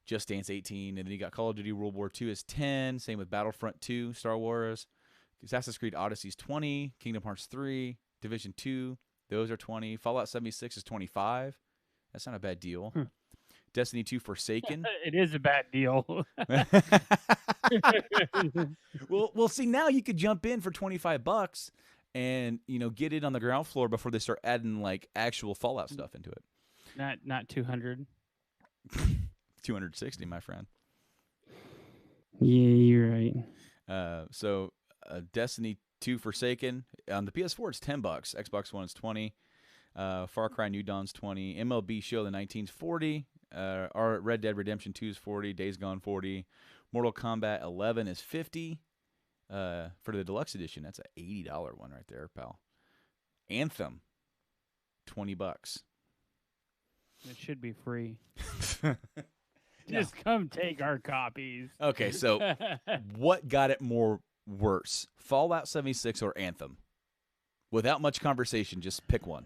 Just Dance 18, and then you got Call of Duty World War II is 10. Same with Battlefront 2, Star Wars, Assassin's Creed Odyssey's 20, Kingdom Hearts 3, Division 2, those are 20. Fallout 76 is 25. That's not a bad deal. Destiny 2 Forsaken. It is a bad deal. Well, see, now you could jump in for $25 and get it on the ground floor before they start adding like actual Fallout stuff into it. Not 200. 260, my friend. Yeah, you're right. So Destiny 2 Forsaken on the PS4 it's $10. Xbox One is 20. Far Cry New Dawn's 20. MLB Show the 19's 40. Our Red Dead Redemption 2 is 40. Days Gone 40. Mortal Kombat 11 is 50. For the deluxe edition, that's an $80 one right there, pal. Anthem, $20. It should be free. Just come take our copies. Okay, so what got it more worse? Fallout 76 or Anthem? Without much conversation, just pick one.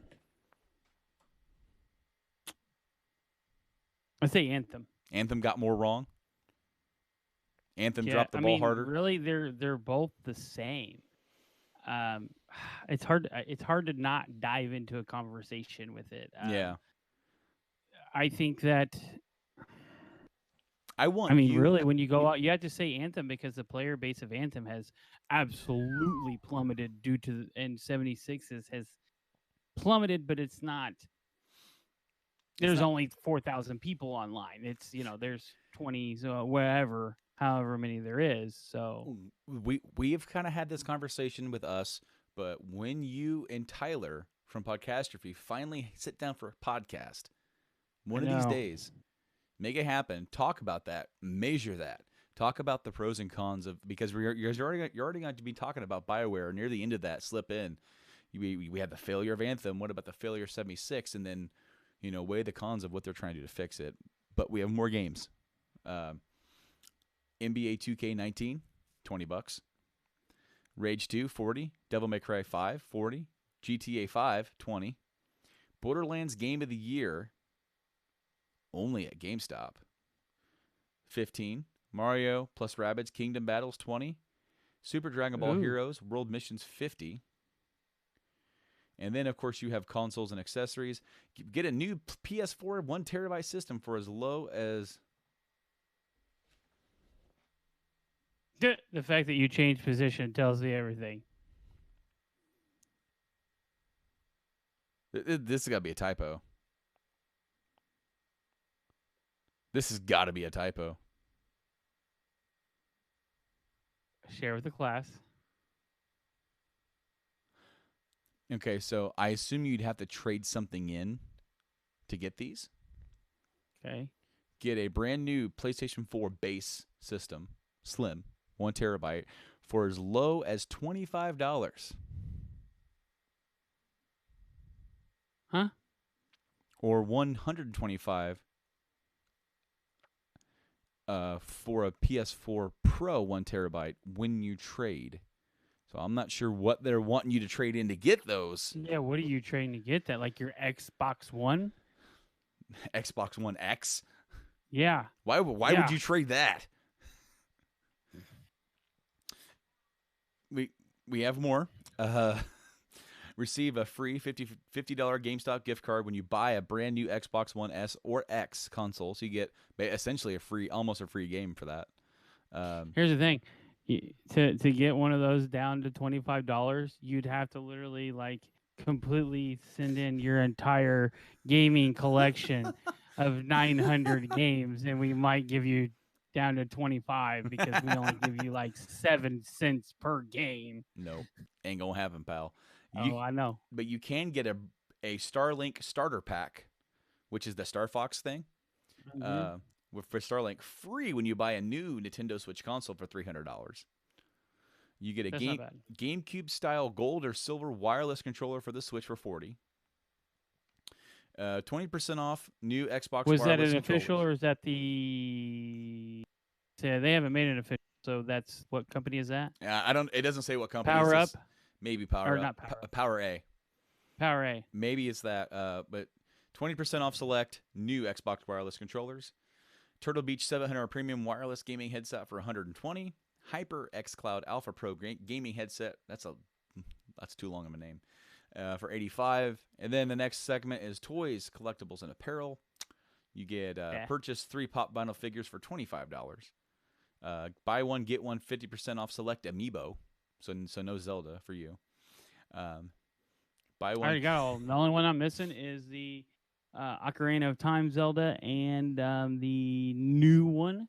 I say Anthem. Anthem got more wrong. Anthem Yeah, dropped the I ball mean, harder. really, they're both the same. It's hard to not dive into a conversation with it. Yeah. I think that. I want I mean, you. really, when you go out, you have to say Anthem because the player base of Anthem has absolutely plummeted due to and 76's has plummeted, but it's not. There's only 4,000 people online. It's there's 20, so wherever, however many there is. So we have kind of had this conversation with us, but when you and Tyler from Podcastrophe finally sit down for a podcast, one of these days, make it happen. Talk about that. Measure that. Talk about the pros and cons of because you're already going to be talking about BioWare near the end of that. Slip in. We had the failure of Anthem. What about the failure of 76? And then weigh the cons of what they're trying to do to fix it. But we have more games. NBA 2K19, $20. Rage 2, $40. Devil May Cry 5, $40. GTA 5, $20. Borderlands Game of the Year, only at GameStop, $15. Mario plus Rabbids Kingdom Battles, $20. Super Dragon Ball Heroes World Missions, $50. And then, of course, you have consoles and accessories. Get a new PS4 1 terabyte system for as low as... The fact that you changed position tells me everything. This has got to be a typo. This has got to be a typo. Share with the class. Okay, so I assume you'd have to trade something in to get these. Okay. Get a brand new PlayStation 4 base system, slim, 1 terabyte, for as low as $25. Huh? Or $125 for a PS4 Pro 1 terabyte when you trade. So I'm not sure what they're wanting you to trade in to get those. Yeah, what are you trying to get? That like your Xbox One? Xbox One X? Yeah. Why would you trade that? We have more. Receive a free $50 GameStop gift card when you buy a brand new Xbox One S or X console. So you get essentially almost a free game for that. Here's the thing. To get one of those down to $25, you'd have to literally like completely send in your entire gaming collection of 900 games, and we might give you down to 25 because we only give you like 7 cents per game. Nope, ain't gonna happen, pal. I know. But you can get a Starlink starter pack, which is the Star Fox thing. Mm-hmm. For Starlink free when you buy a new Nintendo Switch console for $300. You get a GameCube style gold or silver wireless controller for the Switch for $40. 20% off new Xbox. Was that an controllers. official or is that the? So they haven't made it official. So that's what company is that? I don't. It doesn't say what company. Power Up. Maybe Power or Up. Not Power Up. Power A. Power A. Maybe it's that. But 20% off select new Xbox wireless controllers. Turtle Beach 700 premium wireless gaming headset for $120. Hyper xCloud Alpha Pro gaming headset. That's too long of a name. For $85. And then the next segment is toys, collectibles, and apparel. You get purchase 3 pop vinyl figures for $25. Buy one get one 50% off select amiibo. So no Zelda for you. Buy one. I already got all. The only one I'm missing is the Ocarina of Time Zelda and the new one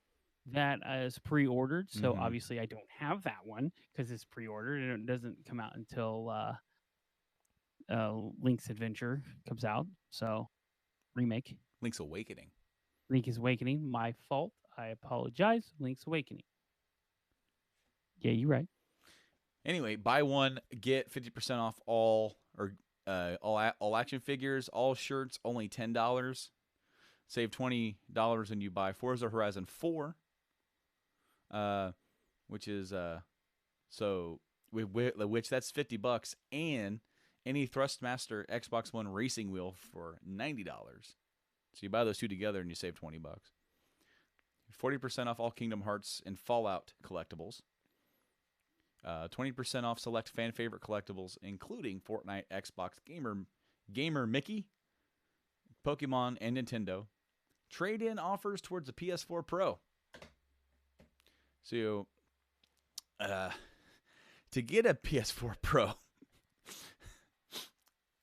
that is pre-ordered. So obviously I don't have that one because it's pre-ordered and it doesn't come out until Link's Adventure comes out. So remake. Link's Awakening. Link is Awakening. My fault. I apologize. Link's Awakening. Yeah, you're right. Anyway, buy one get 50% off all action figures, all shirts, only $10. Save $20 when you buy Forza Horizon 4, which is which that's $50, and any Thrustmaster Xbox One racing wheel for $90. So you buy those two together and you save $20. 40% off all Kingdom Hearts and Fallout collectibles. 20% off select fan favorite collectibles, including Fortnite, Xbox, Gamer Mickey, Pokemon, and Nintendo. Trade-in offers towards the PS4 Pro. So, to get a PS4 Pro,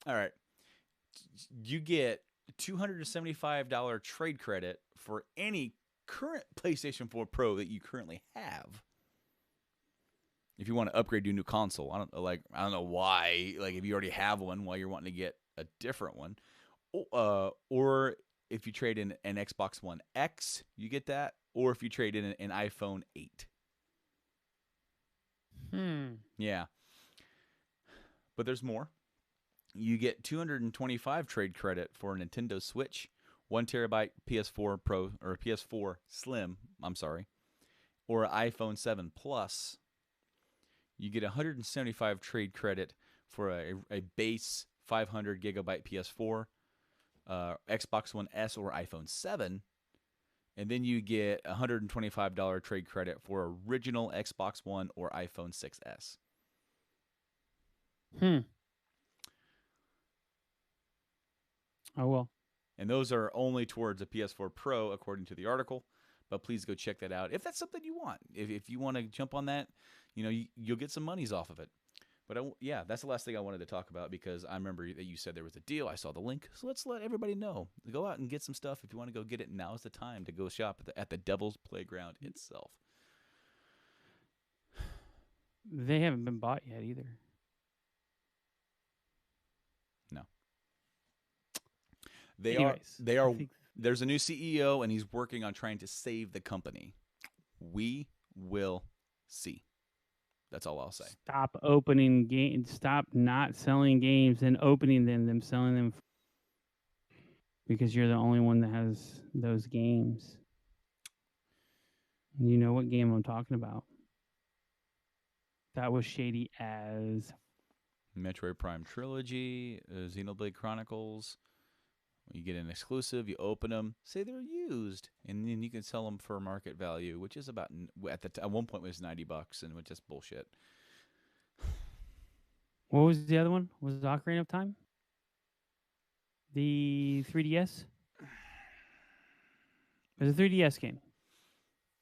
all right, you get $275 trade credit for any current PlayStation 4 Pro that you currently have. If you want to upgrade to a new console, I don't know why. Like, if you already have one, why you're wanting to get a different one, or if you trade in an Xbox One X, you get that, or if you trade in an iPhone 8. Yeah. But there's more. You get 225 trade credit for a Nintendo Switch, 1 terabyte PS4 Pro or PS4 Slim, or an iPhone 7 Plus. You get 175 trade credit for a base 500 gigabyte PS4, Xbox One S or iPhone 7. And then you get $125 trade credit for original Xbox One or iPhone 6S. Oh, well. And those are only towards a PS4 Pro, according to the article. But please go check that out if that's something you want. If you want to jump on that, you'll get some monies off of it. But yeah, that's the last thing I wanted to talk about, because I remember that you said there was a deal. I saw the link. So let's let everybody know. Go out and get some stuff. If you want to go get it, now's the time to go shop at the Devil's Playground itself. They haven't been bought yet either. No. They Anyways, are. There's a new CEO, and he's working on trying to save the company. We will see. That's all I'll say. Stop opening games. Stop not selling games and opening them selling them, because you're the only one that has those games. You know what game I'm talking about. That was shady as. Metroid Prime Trilogy, Xenoblade Chronicles. You get an exclusive, you open them, say they're used, and then you can sell them for market value, which is about, at one point was $90, and it was just bullshit. What was the other one? Was it Ocarina of Time? The 3DS? It was a 3DS game.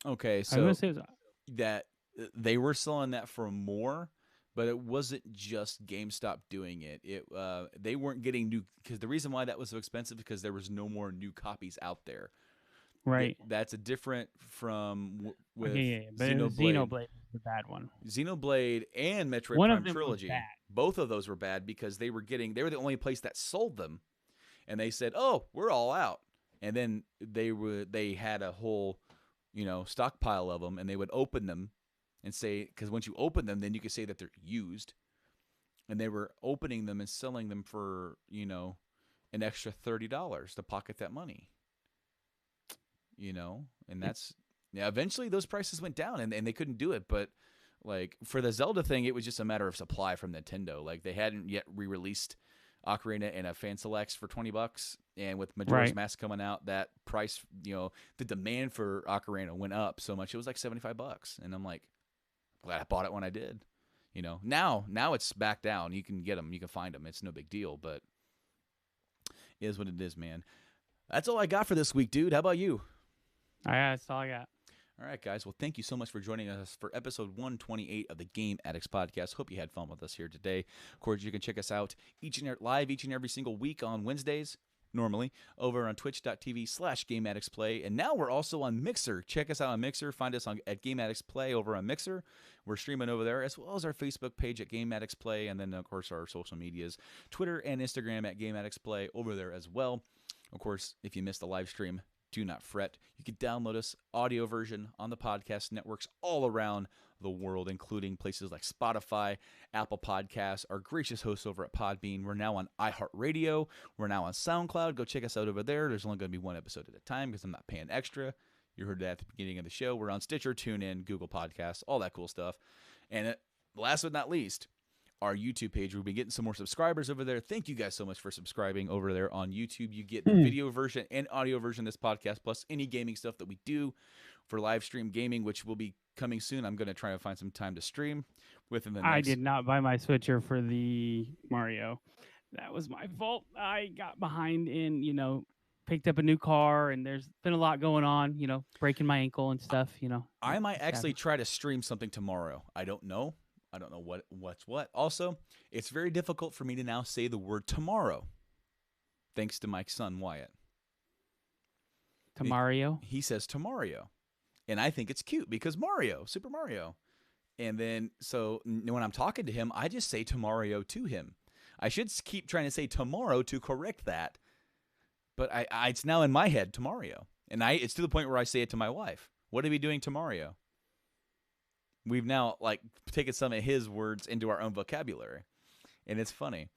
Okay, so I was gonna say that they were selling that for more, but it wasn't just GameStop doing it. They weren't getting new, because the reason why that was so expensive is because there was no more new copies out there. Right. That's a different from with But Xenoblade was the bad one. Xenoblade and Metroid One Prime of them Trilogy. was bad. Both of those were bad because they were the only place that sold them, and they said, "Oh, we're all out." And then they had a whole, stockpile of them, and they would open them and say, because once you open them, then you could say that they're used, and they were opening them and selling them for an extra $30 to pocket that money. And that's eventually those prices went down, and they couldn't do it. But like for the Zelda thing, it was just a matter of supply from Nintendo. Like they hadn't yet re-released Ocarina and a Fan Selects for $20, and with Majora's Mask coming out, that price, the demand for Ocarina went up so much. It was like $75, and I'm like, glad I bought it when I did. Now it's back down. You can get them, you can find them. It's no big deal, but it is what it is, man. That's all I got for this week, dude. How about you? That's all I got. All right, guys. Well, thank you so much for joining us for episode 128 of the Game Addicts podcast. Hope you had fun with us here today. Of course, you can check us out live each and every single week on Wednesdays, normally, over on twitch.tv/GameAddictsPlay. And now we're also on Mixer. Check us out on Mixer. Find us at Game Addicts Play over on Mixer. We're streaming over there, as well as our Facebook page at Game Addicts Play. And then, of course, our social medias, Twitter and Instagram at Game Addicts Play over there as well. Of course, if you missed the live stream, do not fret. You can download us audio version on the podcast networks all around the world, including places like Spotify, Apple Podcasts, our gracious hosts over at Podbean. We're now on iHeartRadio. We're now on SoundCloud. Go check us out over there. There's only going to be one episode at a time because I'm not paying extra. You heard that at the beginning of the show. We're on Stitcher, TuneIn, Google Podcasts, all that cool stuff. And last but not least, our YouTube page. We'll be getting some more subscribers over there. Thank you guys so much for subscribing over there on YouTube. You get the video version and audio version of this podcast, plus any gaming stuff that we do for live stream gaming, which will be coming soon. I'm going to try to find some time to stream within the next... I did not buy my switcher for the Mario. That was my fault. I got behind in, picked up a new car, and there's been a lot going on, breaking my ankle and stuff, I might actually try to stream something tomorrow. I don't know what's what. Also, it's very difficult for me to now say the word tomorrow, thanks to my son Wyatt. Tomorrow? He says tomorrow, and I think it's cute because Mario, Super Mario. And then, so when I'm talking to him, I just say tomorrow to him. I should keep trying to say tomorrow to correct that, but it's now in my head tomorrow, and it's to the point where I say it to my wife. What are we doing tomorrow? We've now taken some of his words into our own vocabulary, and it's funny.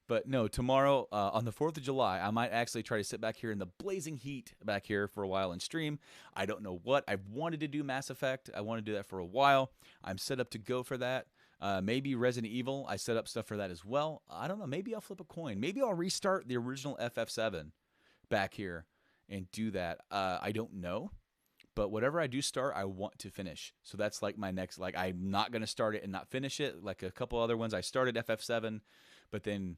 But no, tomorrow on the 4th of July, I might actually try to sit back here in the blazing heat back here for a while and stream. I don't know what. I've wanted to do Mass Effect. I want to do that for a while. I'm set up to go for that. Maybe Resident Evil. I set up stuff for that as well. I don't know. Maybe I'll flip a coin. Maybe I'll restart the original FF7 back here and do that. I don't know. But whatever I do start, I want to finish. So that's my next, I'm not going to start it and not finish it. Like a couple other ones, I started FF7, but then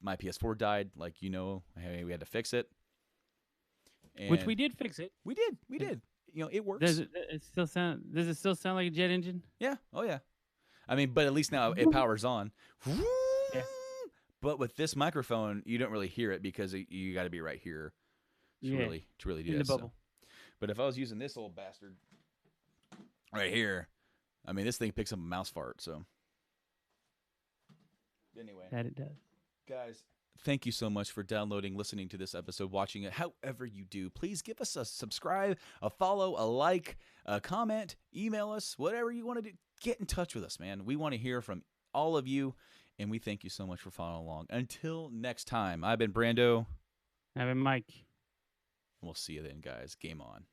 my PS4 died. Hey, we had to fix it. And which we did fix it. We did. It works. Does it still sound like a jet engine? Yeah. Oh, yeah. I mean, but at least now it powers on. Yeah. But with this microphone, you don't really hear it because you got to be right here to really do in that. the bubble. But if I was using this old bastard right here, I mean, this thing picks up a mouse fart. So anyway, that it does. Guys, thank you so much for downloading, listening to this episode, watching it. However you do, please give us a subscribe, a follow, a like, a comment, email us, whatever you want to do. Get in touch with us, man. We want to hear from all of you, and we thank you so much for following along. Until next time, I've been Brando. I've been Mike. We'll see you then, guys. Game on.